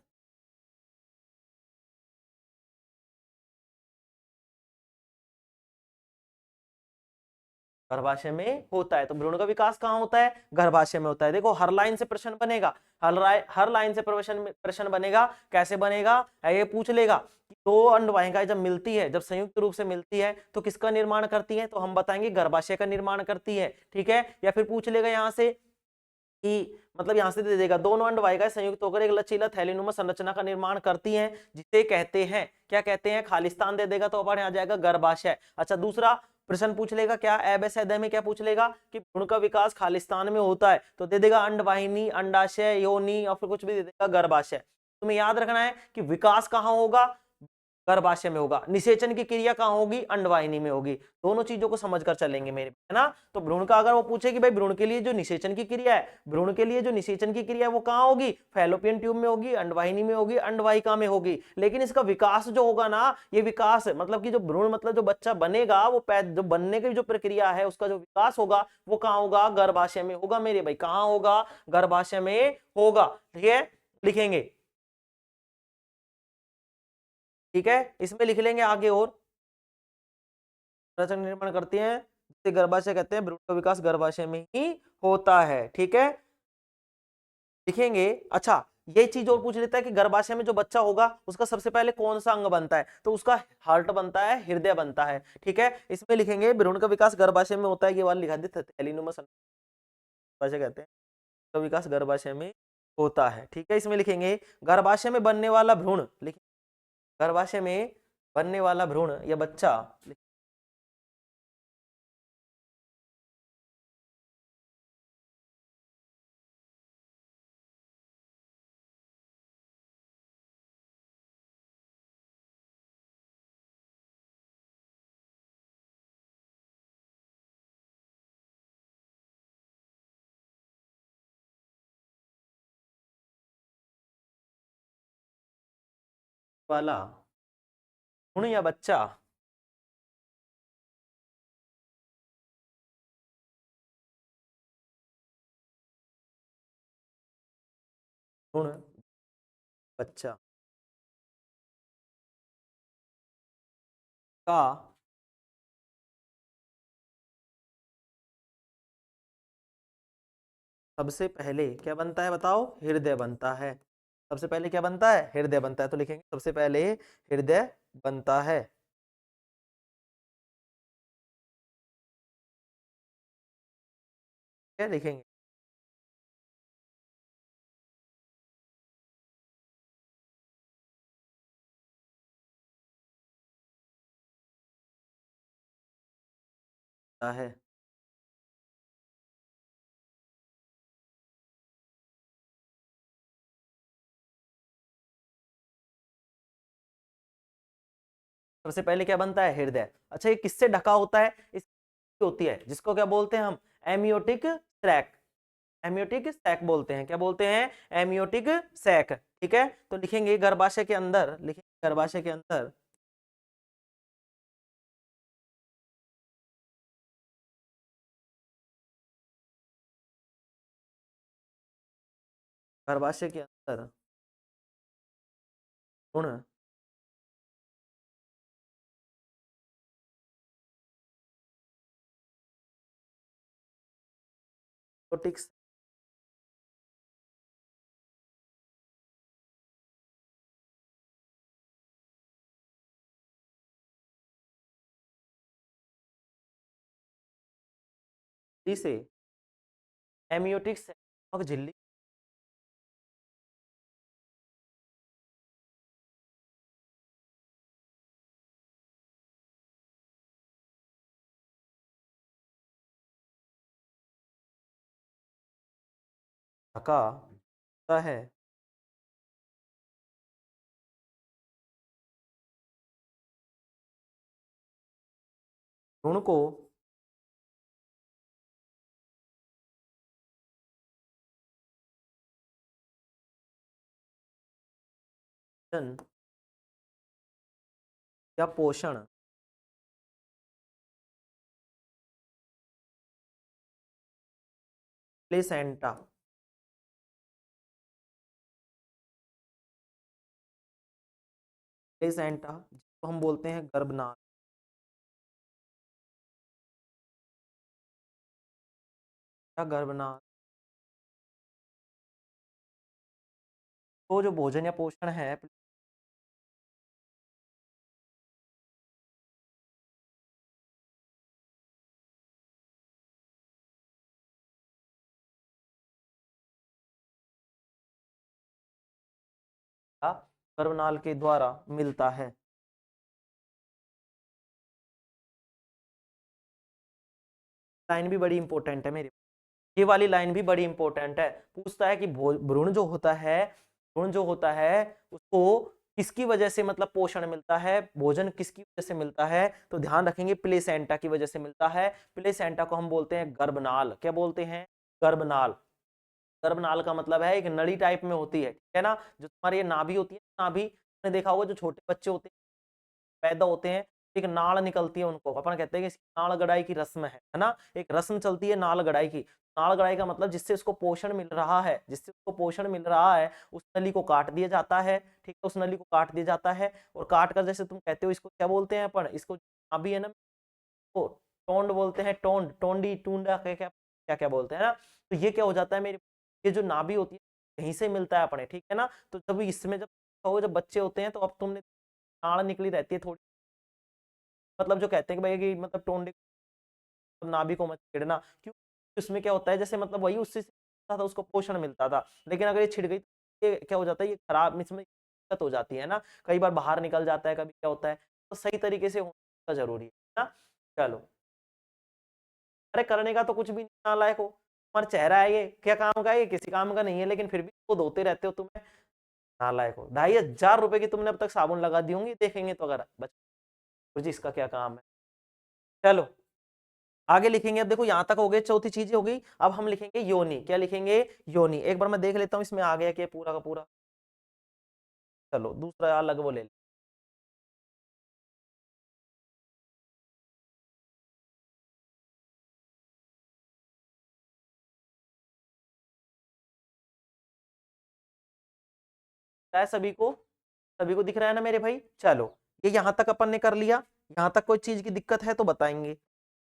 Speaker 1: गर्भाशय में होता है, तो भ्रूण का विकास कहाँ होता है, गर्भाशय में होता है। देखो हर लाइन से प्रश्न बनेगा, हर लाइन से प्रश्न बनेगा। कैसे बनेगा, ये पूछ लेगा कि दो अंडवाहिकाएं जब मिलती है, जब संयुक्त रूप से मिलती है तो किसका निर्माण करती है, तो हम बताएंगे गर्भाशय का निर्माण करती है, ठीक है। या फिर पूछ लेगा यहाँ से कि मतलब यहां से दे देगा दोनों अंडवाहिकाएं संयुक्त होकर एक लचीला थैलीनुमा संरचना का निर्माण करती हैं, जिसे कहते हैं, क्या कहते हैं, खालिस्तान दे देगा तो अपन आ जाएगा गर्भाशय। अच्छा, दूसरा प्रश्न पूछ लेगा, क्या एबेसैदय में क्या पूछ लेगा कि भ्रूण का विकास खालिस्तान में होता है, तो दे देगा अंडवाहिनी, अंडाशय, योनि और फिर कुछ भी दे देगा गर्भाशय। तुम्हें याद रखना है कि विकास कहाँ होगा, गर्भाशय में होगा। निषेचन की क्रिया कहाँ होगी, अंडवाहिनी में होगी। दोनों चीजों को समझकर चलेंगे मेरे, है ना। तो भ्रूण का अगर वो पूछे कि भाई भ्रूण के लिए जो निषेचन की क्रिया है, भ्रूण के लिए जो निषेचन की क्रिया है वो कहाँ होगी, फैलोपियन ट्यूब में होगी, अंडवाहिनी में होगी, अंडवाहिका में होगी। लेकिन इसका विकास जो होगा ना, ये विकास मतलब कि जो भ्रूण मतलब जो बच्चा बनेगा, वो जो बनने की जो प्रक्रिया है उसका जो विकास होगा वो कहाँ होगा, गर्भाशय में होगा मेरे भाई। कहाँ होगा, गर्भाशय में होगा, ठीक है। लिखेंगे, ठीक है, इसमें लिख लेंगे आगे और संरचना निर्माण करती हैं, जिसे गर्भाशय कहते हैं। भ्रूण का विकास गर्भाशय में ही होता है, ठीक है, लिखेंगे। अच्छा, ये चीज और पूछ लेता है कि गर्भाशय में जो बच्चा होगा उसका सबसे पहले कौन सा अंग बनता है, तो उसका हार्ट बनता है, हृदय बनता है, ठीक है। इसमें लिखेंगे भ्रूण का विकास गर्भाशय में होता है, ये वाला लिखा देते थैलीनुमा गर्भाशय कहते हैं, तो विकास गर्भाशय में होता है, ठीक है। इसमें लिखेंगे गर्भाशय में बनने वाला भ्रूण, गर्भाशय में बनने वाला भ्रूण या बच्चा वाला भ्रूण या बच्चा भ्रूण बच्चा का सबसे पहले क्या बनता है बताओ, हृदय बनता है। सबसे पहले क्या बनता है, हृदय बनता है, तो लिखेंगे सबसे पहले हृदय बनता है, क्या लिखेंगे। है। सबसे पहले क्या बनता है? हृदय। अच्छा, ये किससे ढका होता है? इस होती है जिसको क्या बोलते हैं हम? Amitotic sac. एमियोटिक सैक बोलते हैं। क्या बोलते हैं? Amitotic sac. ठीक है, तो लिखेंगे गर्भाशय के अंदर, लिखेंगे गर्भाशय के अंदर गर्भाशय के अंदर गुण एमियोटिक से एमियोटिक सैक नामक झिल्ली ढका होता है। भ्रूण को जन या पोषण प्लेसेंटा प्लेसेंटा जिसको हम बोलते हैं गर्भनाल या गर्भनाल, तो जो भोजन या पोषण है गर्भनाल के द्वारा मिलता है। लाइन भी बड़ी इंपॉर्टेंट है मेरे, ये वाली लाइन भी बड़ी इंपॉर्टेंट है। पूछता है कि भ्रूण जो होता है, भ्रूण जो होता है उसको किसकी वजह से मतलब पोषण मिलता है, भोजन किसकी वजह से मिलता है? तो ध्यान रखेंगे प्लेसेंटा की वजह से मिलता है। प्लेसेंटा को हम बोलते हैं गर्भनाल। क्या बोलते हैं? गर्भनाल। गर्भनाल का मतलब है एक नली टाइप में होती है, ठीक है ना? जो तुम्हारी ये नाभि होती है, नाभि आपने देखा होगा, जो छोटे बच्चे होते हैं पैदा होते हैं, एक नाड़ निकलती है, उनको अपन कहते हैं कि इसकी नाड़ गड़ाई की रस्म है ना? एक रस्म चलती है नाड़ गड़ाई की। नाड़ गड़ाई का मतलब जिससे उसको पोषण मिल रहा है, जिससे उसको पोषण मिल रहा है, उस नली को काट दिया जाता है। ठीक है, उस नली को काट दिया जाता है, और काट कर जैसे तुम कहते हो, इसको क्या बोलते हैं अपन? इसको नाभि है ना, तो टोंड बोलते हैं, टोंड, टोंडी, टूंडा, क्या क्या क्या क्या बोलते हैं ना। तो ये क्या हो जाता है मेरे, ये जो नाभि होती है कहीं से मिलता है अपने, ठीक है ना? तो जब इसमें जब बच्चे होते हैं तो अब तुमने नाड़ निकली रहती है थोड़ी, मतलब जो कहते हैं कि भाई कि मतलब टोंडे नाभि को मत छेड़ना, क्यों? उसमें क्या होता है, जैसे मतलब वही उससे था, उसको पोषण मिलता था, लेकिन अगर ये छिड़ गई तो ये क्या हो जाता है, ये खराब, इसमें दिक्कत हो जाती है ना, कई बार बाहर निकल जाता है, कभी क्या होता है, तो सही तरीके से होना जरूरी है ना। चलो, अरे करने का तो कुछ भी नहीं, नालायक हो, तुम्हारा चेहरा है, ये क्या काम का है? ये किसी काम का नहीं है, लेकिन फिर भी वो धोते रहते हो तुम्हें, नालायक हो। 2500 रुपए की तुमने अब तक साबुन लगा दी होंगी, देखेंगे तो, अगर बच जी इसका क्या काम है। चलो आगे लिखेंगे। अब देखो यहाँ तक हो गए, चौथी चीज हो गई। अब हम लिखेंगे योनि। क्या लिखेंगे? योनि। एक बार मैं देख लेता हूँ इसमें आ गया क्या पूरा का पूरा। चलो दूसरा अलग वो ले ले। सभी को दिख रहा है ना मेरे भाई? चलो, ये यहाँ तक अपन ने कर लिया। यहाँ तक कोई चीज की दिक्कत है तो बताएंगे।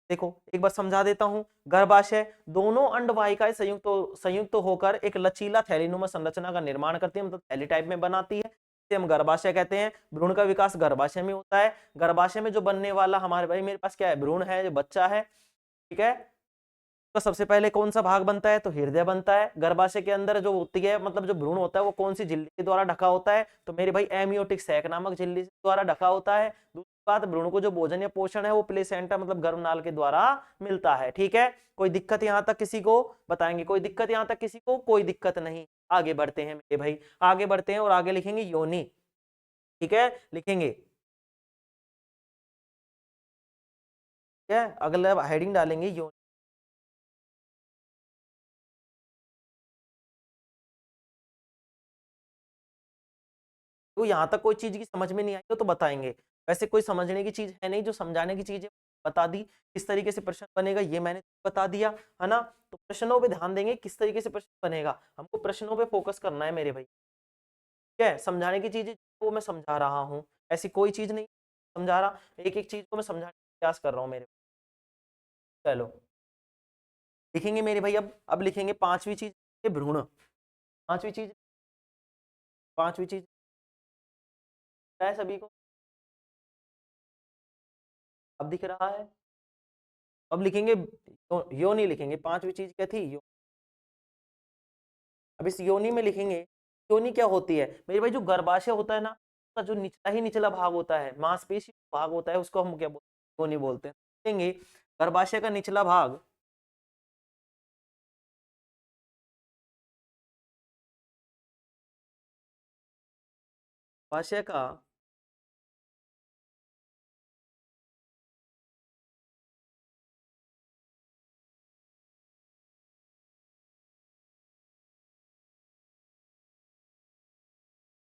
Speaker 1: देखो एक बार समझा देता हूं। गर्भाशय, दोनों अंडवाहिकाएं संयुक्त होकर एक लचीला थैलीनुमा संरचना का निर्माण करती है, मतलब थैली टाइप में बनाती है, इसे हम गर्भाशय कहते हैं। भ्रूण का विकास गर्भाशय में होता है। गर्भाशय में जो बनने वाला हमारे भाई मेरे पास क्या है? भ्रूण है, जो बच्चा है, ठीक है। तो सबसे पहले कौन सा भाग बनता है? तो हृदय बनता है। गर्भाशय के अंदर जो होती है, मतलब जो भ्रूण होता है, वो कौन सी झिल्ली के द्वारा ढका होता है? तो मेरे भाई एमियोटिक सैक नामक झिल्ली द्वारा ढका होता है। बात, भ्रूण को जो भोजन या पोषण है वो प्लेसेंटा मतलब गर्भनाल के द्वारा मिलता है। ठीक है, कोई दिक्कत यहां तक किसी को बताएंगे? कोई दिक्कत यहां तक किसी को? कोई दिक्कत नहीं। आगे बढ़ते हैं मेरे भाई, आगे बढ़ते हैं और आगे लिखेंगे योनि। ठीक है, लिखेंगे। ठीक है, अगला हेडिंग डालेंगे योनि। तो यहां तक कोई चीज की समझ में नहीं आई हो तो बताएंगे, वैसे कोई समझने की चीज है नहीं, जो समझाने की चीज है बता दी। किस तरीके से प्रश्न बनेगा ये मैंने बता दिया, है ना। तो प्रश्नों पे ध्यान देंगे, किस तरीके से प्रश्न बनेगा, हमको प्रश्नों पे फोकस करना है मेरे भाई। ठीक है, समझाने की चीज वो मैं समझा रहा हूँ, ऐसी कोई चीज नहीं समझा रहा, एक एक चीज को मैं समझाने का प्रयास कर रहा हूँ मेरे। चलो लिखेंगे मेरे भाई, अब लिखेंगे पांचवी चीज, भ्रूण। पांचवी चीज, पांचवी चीज है सभी को, अब दिख रहा है। अब लिखेंगे योनि, लिखेंगे पांचवी चीज क्या थी, अब इस योनि में लिखेंगे योनि क्या होती है मेरे भाई। जो गर्भाशय होता है ना, उसका जो निचला ही निचला भाग होता है, मांसपेशी भाग होता है, उसको हम क्या बोलते हैं, योनि बोलते हैं। लिखेंगे गर्भाशय का निचला भाग, गर्भाशय का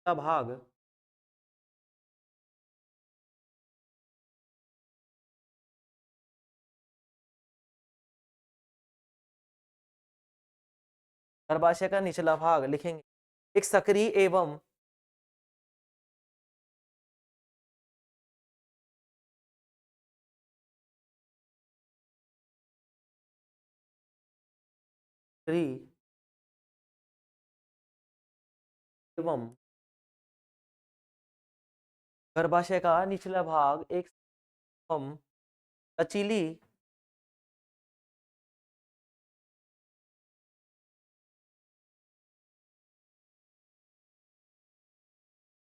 Speaker 1: भाग, गर्भाशय का निचला भाग लिखेंगे एक सक्रिय एवं सक्रिय एवं गर्भाशय का निचला भाग एक एवं लचीली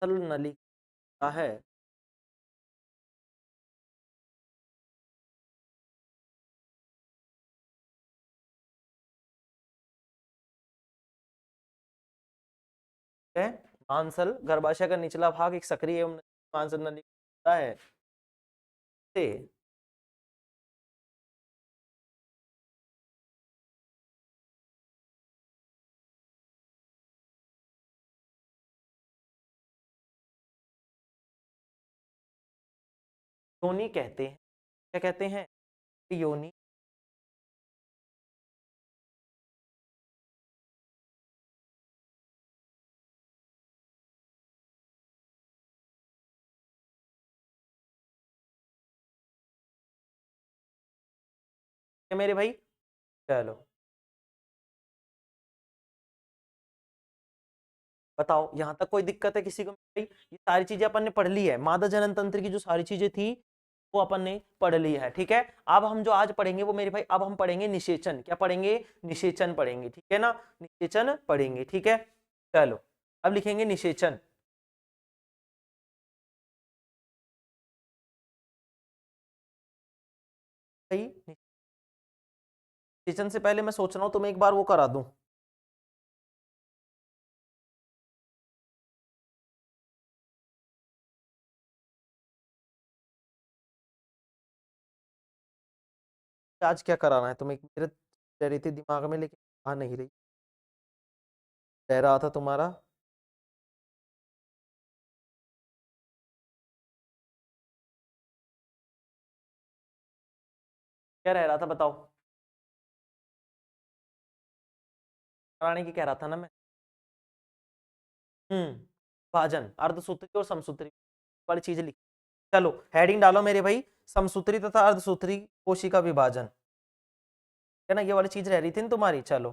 Speaker 1: नलिका है। मांसल, गर्भाशय का निचला भाग एक सक्रिय एवं मांसल नलिका है से योनि कहते हैं। क्या कहते हैं? योनि। क्या मेरे भाई? चलो बताओ, यहां तक कोई दिक्कत है किसी को भाई? ये सारी चीजें अपन ने पढ़ ली है, मादा जनन तंत्र की जो सारी चीजें थी वो अपन ने पढ़ ली है। ठीक है, अब हम जो आज पढ़ेंगे वो मेरे भाई, अब हम पढ़ेंगे निषेचन। क्या पढ़ेंगे? निषेचन पढ़ेंगे। ठीक है ना, निषेचन पढ़ेंगे। ठीक है, चलो अब लिखेंगे निषेचन। भाई निषेचन से पहले मैं सोच रहा हूँ तुम्हें एक बार वो करा दूं, आज क्या कराना है तुम्हें, मेरे रह रही थी दिमाग में लेकिन आ नहीं रही, रह रहा था तुम्हारा। क्या रह रहा था बताओ? कराने की कह रहा था ना मैं। विभाजन, अर्धसूत्री और समसूत्री वाली चीजें लिखी। चलो हेडिंग डालो मेरे भाई, समसूत्री तथा अर्धसूत्री कोशिका विभाजन, है ना, ये वाली चीज रह रही थी ना तुम्हारी। चलो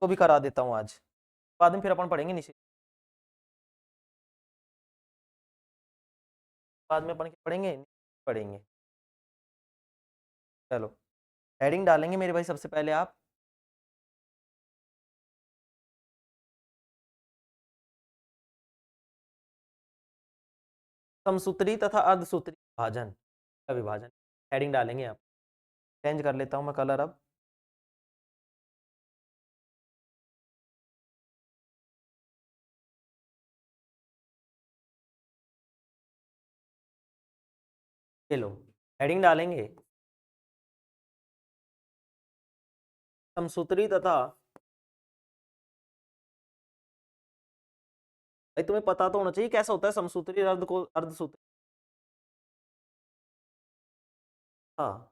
Speaker 1: तो भी करा देता हूँ आज, बाद में फिर अपन पढ़ेंगे नीचे, बाद में अपन क्या पढ़ेंगे, पढ़ेंगे। चलो हेडिंग डालेंगे मेरे भाई सबसे पहले आप, समसूत्री तथा अर्धसूत्री विभाजन का विभाजन। हेडिंग डालेंगे आप। चेंज कर लेता हूं मैं कलर अब। चलो हेडिंग डालेंगे समसूत्री तथा, भाई तुम्हें पता तो होना चाहिए कैसा होता है समसूत्री अर्ध को अर्धसूत्री। हाँ,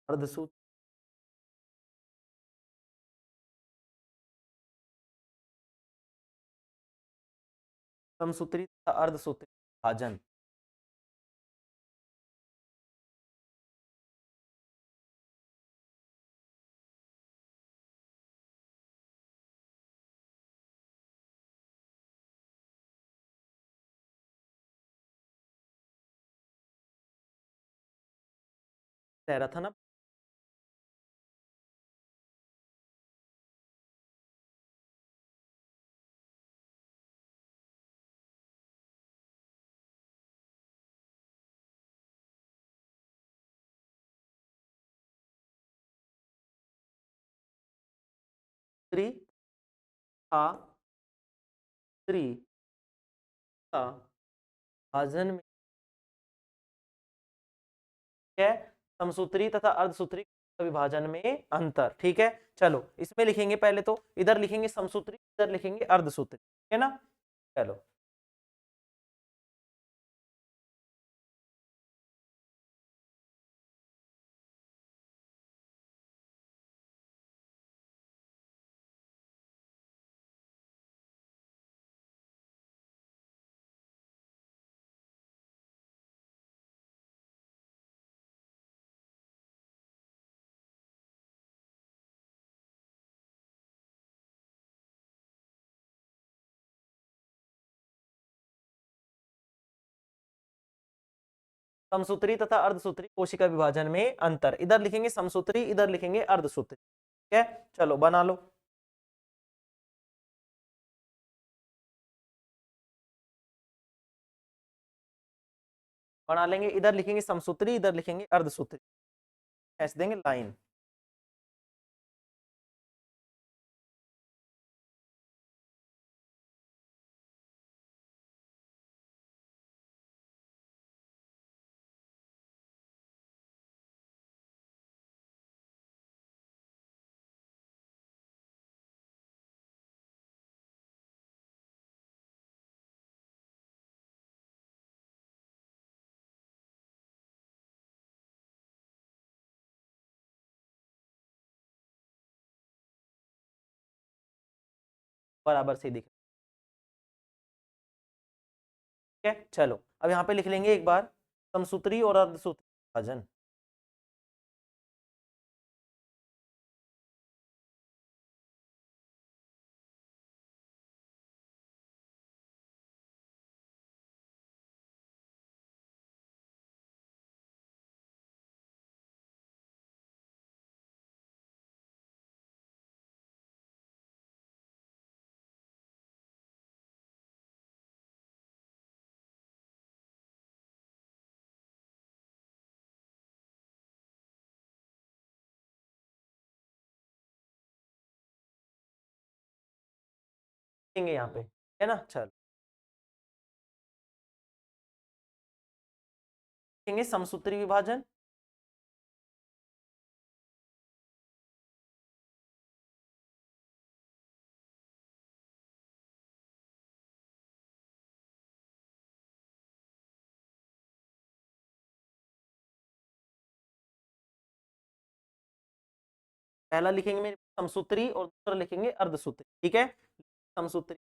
Speaker 1: अर्धसूत्र समसूत्री तथा अर्धसूत्री विभाजन। कह रहा था ना, स्त्री था स्त्री का विभाजन में है समसूत्री तथा अर्धसूत्री का विभाजन में अंतर। ठीक है, चलो इसमें लिखेंगे पहले तो, इधर लिखेंगे समसूत्री, इधर लिखेंगे अर्धसूत्री, ठीक है ना। चलो समसूत्री तथा अर्धसूत्री कोशिका विभाजन में अंतर, इधर लिखेंगे समसूत्री, इधर लिखेंगे अर्धसूत्री। ठीक है, चलो बना लो। बना लेंगे, इधर लिखेंगे समसूत्री, इधर लिखेंगे अर्धसूत्री, ऐसे देंगे लाइन। बराबर से दिख, ठीक है। चलो अब यहाँ पे लिख लेंगे एक बार समसूत्री और अर्धसूत्री विभाजन। लिखेंगे यहाँ पे, है ना। चलो लिखेंगे समसूत्री विभाजन, पहला लिखेंगे मेरे समसूत्री और दूसरा लिखेंगे अर्धसूत्री। ठीक है, समसूत्री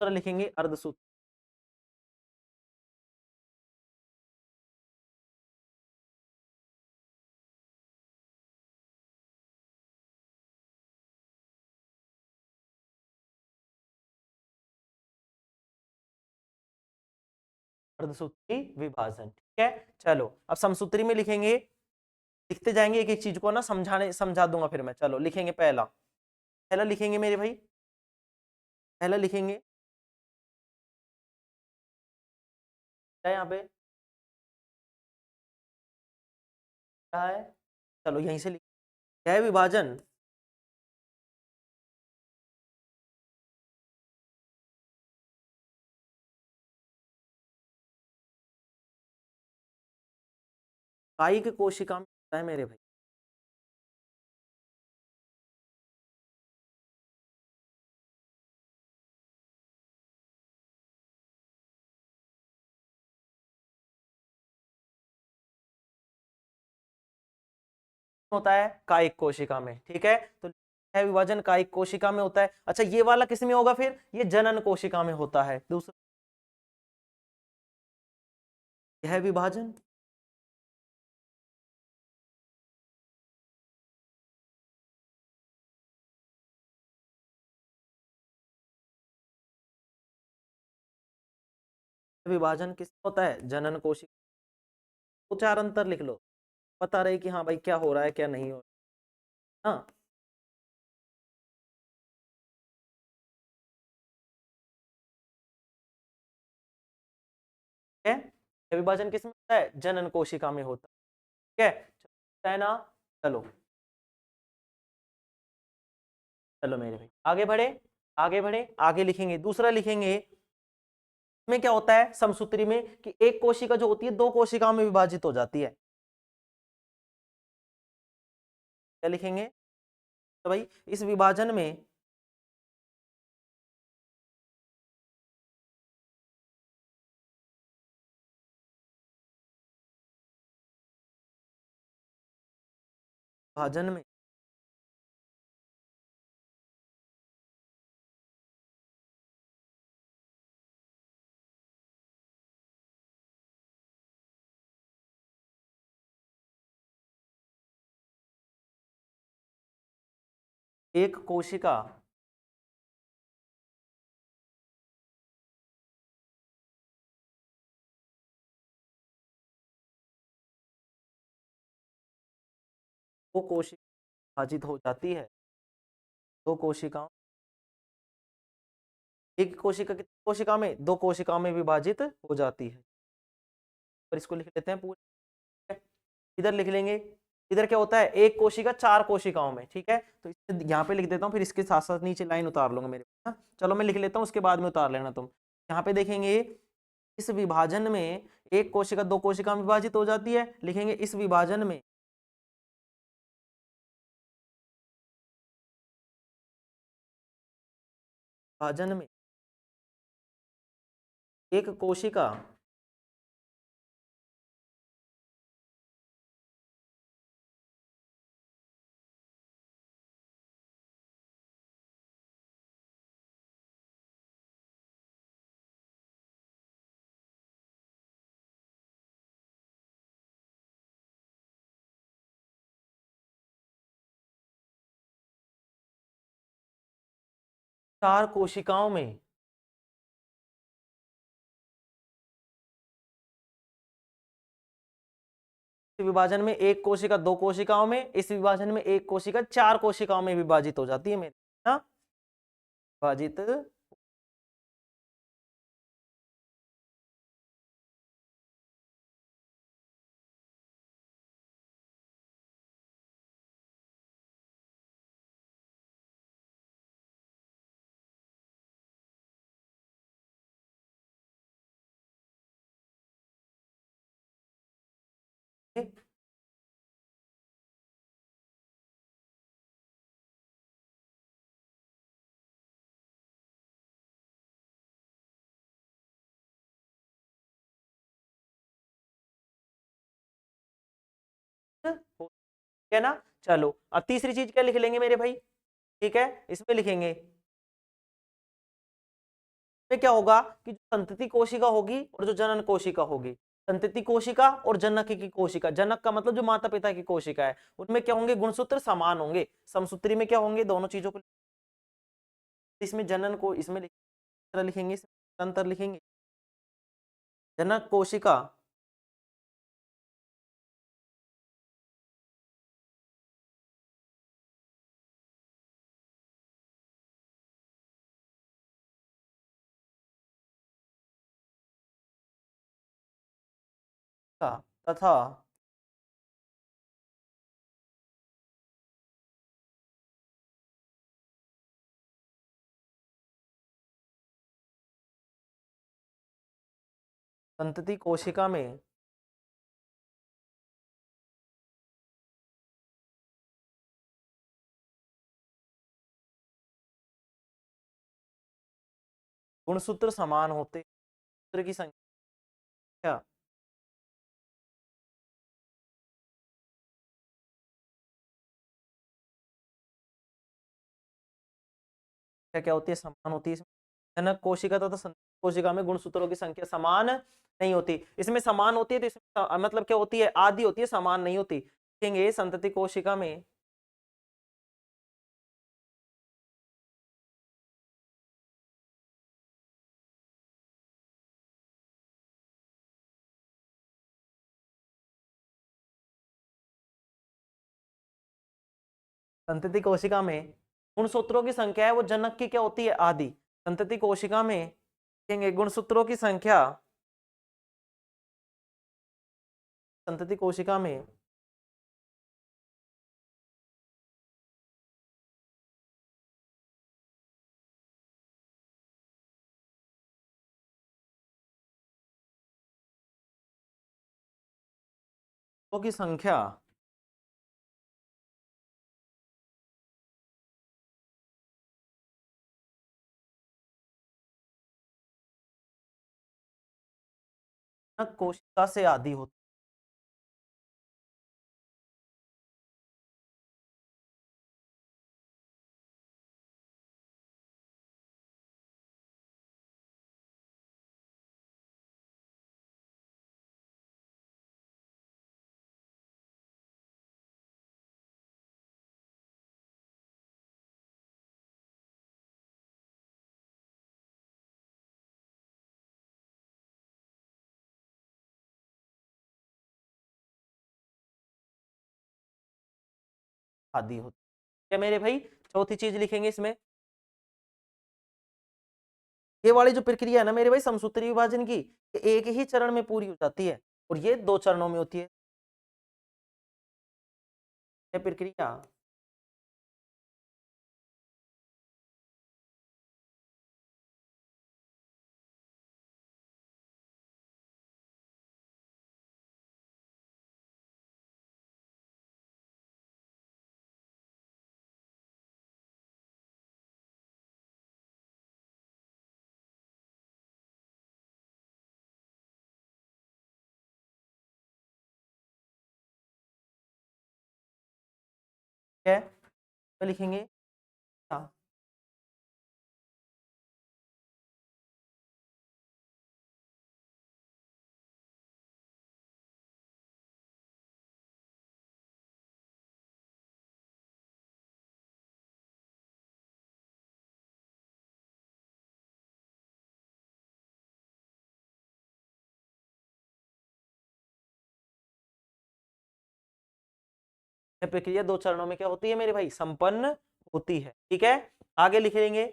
Speaker 1: दूसरा लिखेंगे अर्धसूत्री। अर्धसूत्री विभाजन, ठीक है। चलो अब समसूत्री में लिखेंगे, लिखते जाएंगे एक एक चीज को ना, समझा दूंगा फिर मैं। चलो लिखेंगे पहला, पहला लिखेंगे मेरे भाई, पहला लिखेंगे क्या यहाँ पे क्या है, चलो यहीं से लिख, क्या है विभाजन, कायिक कोशिका में होता है मेरे भाई। होता है कायिक कोशिका में, ठीक है। तो है विभाजन कायिक कोशिका में होता है। अच्छा ये वाला किस में होगा फिर, ये जनन कोशिका में होता है। दूसरा यह विभाजन विभाजन किस में होता है, जनन कोशिका। दो चार अंतर लिख लो, पता रहे कि हाँ भाई क्या हो रहा है क्या नहीं हो रहा है। हाँ ठीक है, यह विभाजन किस में होता है, जनन कोशिका में होता है, ठीक है ना। चलो चलो मेरे भाई आगे बढ़े, आगे बढ़े, आगे लिखेंगे दूसरा लिखेंगे। में क्या होता है समसूत्री में कि एक कोशिका जो होती है दो कोशिकाओं में विभाजित हो जाती है। क्या लिखेंगे, तो भाई इस विभाजन में विभाजन में एक कोशिका दो कोशिका विभाजित हो जाती है, दो कोशिकाओं, एक कोशिका कितनी कोशिका में, दो कोशिकाओं में विभाजित हो जाती है। पर इसको लिख लेते हैं पूरे, इधर लिख लेंगे। इधर क्या होता है, एक कोशिका चार कोशिकाओं में, ठीक है। तो यहाँ पे लिख देता हूँ, फिर इसके साथ साथ नीचे लाइन उतार लूंगा मेरे, हाँ? चलो मैं लिख लेता हूँ, उसके बाद में उतार लेना तुम। यहाँ पे देखेंगे इस विभाजन में एक कोशिका दो कोशिका में विभाजित हो जाती है, लिखेंगे इस विभाजन में विभाजन में एक कोशिका चार कोशिकाओं में इस विभाजन में एक कोशिका दो कोशिकाओं में, इस विभाजन में एक कोशिका चार कोशिकाओं में विभाजित हो जाती है मेरे, हाँ? विभाजित ठीक है ना। चलो अब तीसरी चीज क्या लिख लेंगे मेरे भाई, ठीक है, इसमें लिखेंगे में क्या होगा कि जो संतति कोशिका होगी और जो जनन कोशिका होगी, संतति कोशिका और जनक की कोशिका, जनक का मतलब जो माता पिता की कोशिका है, उनमें क्या होंगे, गुणसूत्र समान होंगे, समसूत्री में क्या होंगे, दोनों चीजों को, इसमें जनन को इसमें लिखेंगे, अंतर लिखेंगे, जनक कोशिका का तथा संतति कोशिका में गुणसूत्र समान होते, सूत्र की संख्या क्या क्या होती है, समान होती है। जनक कोशिका तथा संतति कोशिका में गुणसूत्रों की संख्या समान नहीं होती, इसमें समान होती है तो इसमें मतलब क्या होती है, आधी होती है, समान नहीं होती। देखेंगे संतति कोशिका में संतति कोशिका में गुणसूत्रों की संख्या है वो जनक की क्या होती है, आधी। संतति कोशिका में देखेंगे गुणसूत्रों की संख्या, संतति कोशिका में की संख्या जनक कोशिका से आधी होती आधी होती क्या मेरे भाई। चौथी चीज लिखेंगे इसमें, ये वाली जो प्रक्रिया है ना मेरे भाई समसूत्री विभाजन की, ये एक ही चरण में पूरी हो जाती है और ये 2 चरणों में होती है ये प्रक्रिया। क्या तो लिखेंगे, हाँ, ये प्रक्रिया 2 चरणों में क्या होती है मेरे भाई, संपन्न होती है। ठीक है, आगे लिख लेंगे,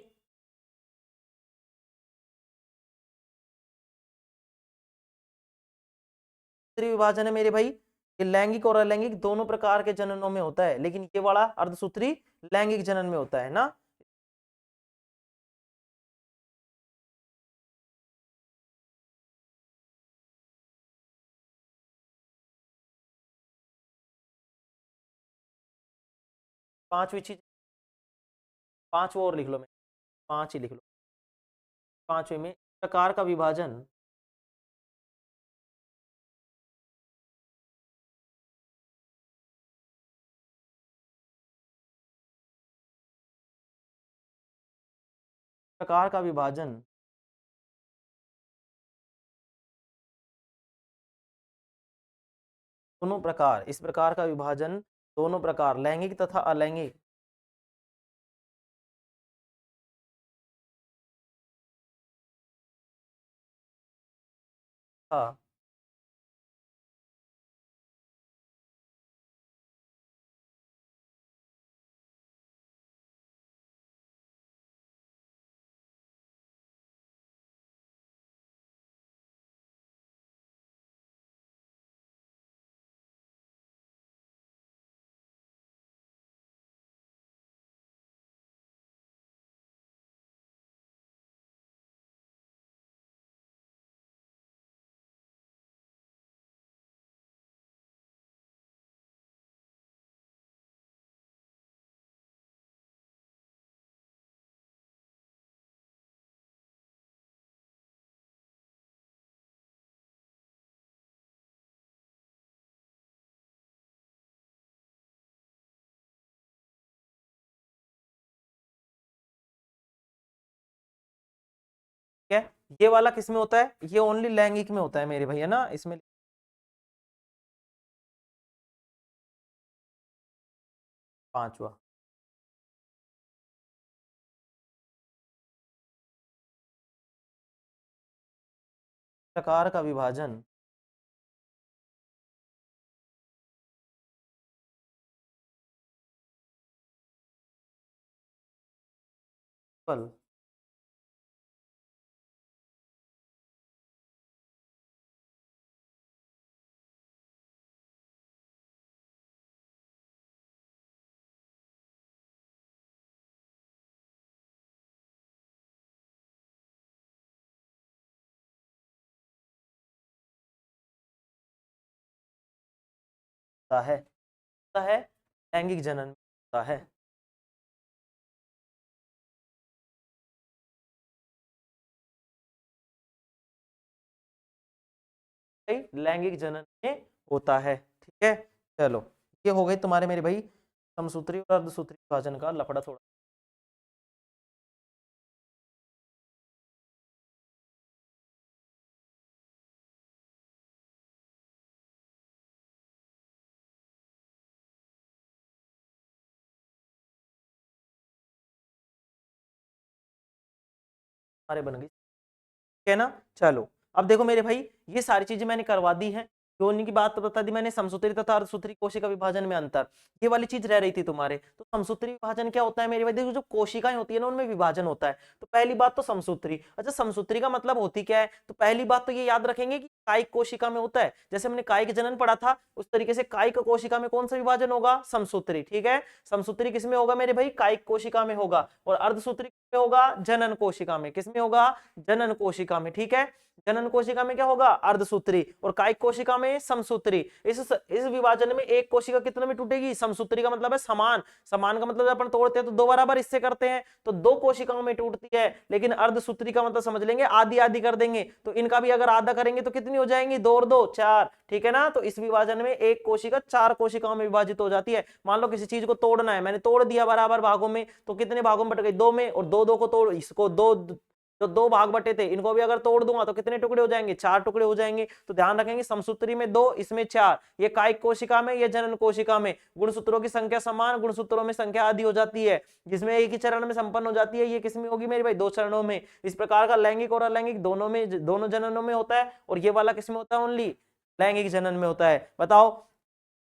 Speaker 1: विभाजन है मेरे भाई, ये लैंगिक और अलैंगिक दोनों प्रकार के जननों में होता है, लेकिन ये वाला अर्धसूत्री लैंगिक जनन में होता है ना। पांचवी चीज, 5 और लिख लो, मैं 5 ही लिख लो। पांचवे में प्रकार का विभाजन, प्रकार का विभाजन दोनों प्रकार, इस प्रकार का विभाजन दोनों प्रकार, लैंगिक तथा अलैंगिक। हाँ, ठीक है। ये वाला किस में होता है, ये ओनली लैंगिक में होता है मेरे भैया ना, इसमें पांचवा प्रकार का विभाजन फल होता है, होता है, लैंगिक जनन में होता है। लैंगिक जनन में होता है, ठीक है। चलो, ये हो गई तुम्हारे मेरे भाई समसूत्री और अर्धसूत्री विभाजन का लफड़ा थोड़ा। हमारे बन गई, ठीक है ना। चलो, अब देखो मेरे भाई, ये सारी चीजें मैंने करवा दी हैं, जोड़ने की बात तो बता दी मैंने, समसूत्री तथा अर्धसूत्री कोशिका विभाजन में अंतर, ये वाली चीज रह रही थी तुम्हारे। तो समसूत्री विभाजन क्या होता है मेरे भाई, देखो जो कोशिकाएं होती है ना उनमें विभाजन होता है। तो पहली बात तो समसूत्री, अच्छा समसूत्री का मतलब होती क्या है, तो पहली बात तो ये याद रखेंगे कि कायिक कोशिका में होता है, जैसे हमने कायिक जनन पढ़ा था उस तरीके से कायिक कोशिका में कौन सा विभाजन होगा, समसूत्री, ठीक है। समसूत्री किसमें होगा मेरे भाई, कायिक कोशिका में होगा, और अर्धसूत्री किसमें होगा, जनन कोशिका में, किसमें होगा, जनन कोशिका में, ठीक है। जनन कोशिका में क्या होगा, अर्धसूत्री, और कायिक कोशिका में समसूत्री। इस विभाजन में एक कोशिका कितने में टूटेगी, समसूत्री का मतलब है समान, समान का मतलब जब अपन तोड़ते हैं तो दो बराबर इससे करते हैं, तो दो कोशिकाओं में टूटती है। लेकिन अर्धसूत्री का मतलब समझ लेंगे आधी आधी कर देंगे, तो इनका भी अगर आधा करेंगे तो कितनी हो जाएंगी, दो और दो चार, ठीक है ना। तो इस विभाजन में एक कोशिका चार कोशिकाओं में विभाजित हो जाती है। मान लो किसी चीज को तोड़ना है, मैंने तोड़ दिया बराबर भागों में, तो कितने भागों में बट गई, दो में, और दो दो को तोड़, इसको दो, जो दो भाग बटे थे इनको भी अगर तोड़ दूंगा तो कितने टुकड़े हो जाएंगे, चार टुकड़े हो जाएंगे। तो ध्यान रखेंगे समसूत्री में दो, इसमें चार, ये कायिक कोशिका में, ये जनन कोशिका में। गुणसूत्रों की संख्या समान, गुणसूत्रों में संख्या आधी हो जाती है, जिसमें एक ही चरण में संपन्न हो जाती है, ये किसमें होगी मेरे भाई, दो चरणों में। इस प्रकार का लैंगिक और अलैंगिक दोनों में, दोनों जननों में होता है, और ये वाला किसमें होता है, ओनली लैंगिक जनन में होता है। बताओ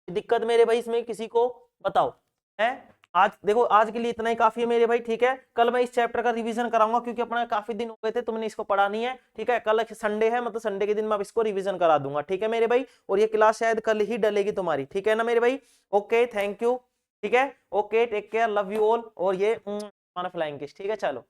Speaker 1: दिक्कत मेरे भाई इसमें किसी को, बताओ है। आज देखो, आज के लिए इतना ही काफी है मेरे भाई, ठीक है। कल मैं इस चैप्टर का रिवीजन कराऊंगा, क्योंकि अपना काफी दिन हो गए थे तुमने इसको पढ़ा नहीं है, ठीक है। कल संडे है, मतलब संडे के दिन मैं अब इसको रिवीजन करा दूंगा, ठीक है मेरे भाई। और ये क्लास शायद कल ही डलेगी तुम्हारी, ठीक है ना मेरे भाई। ओके, थैंक यू, ठीक है, okay, take care, love you all. और ये फ्लाइंग किस, ठीक है, चलो।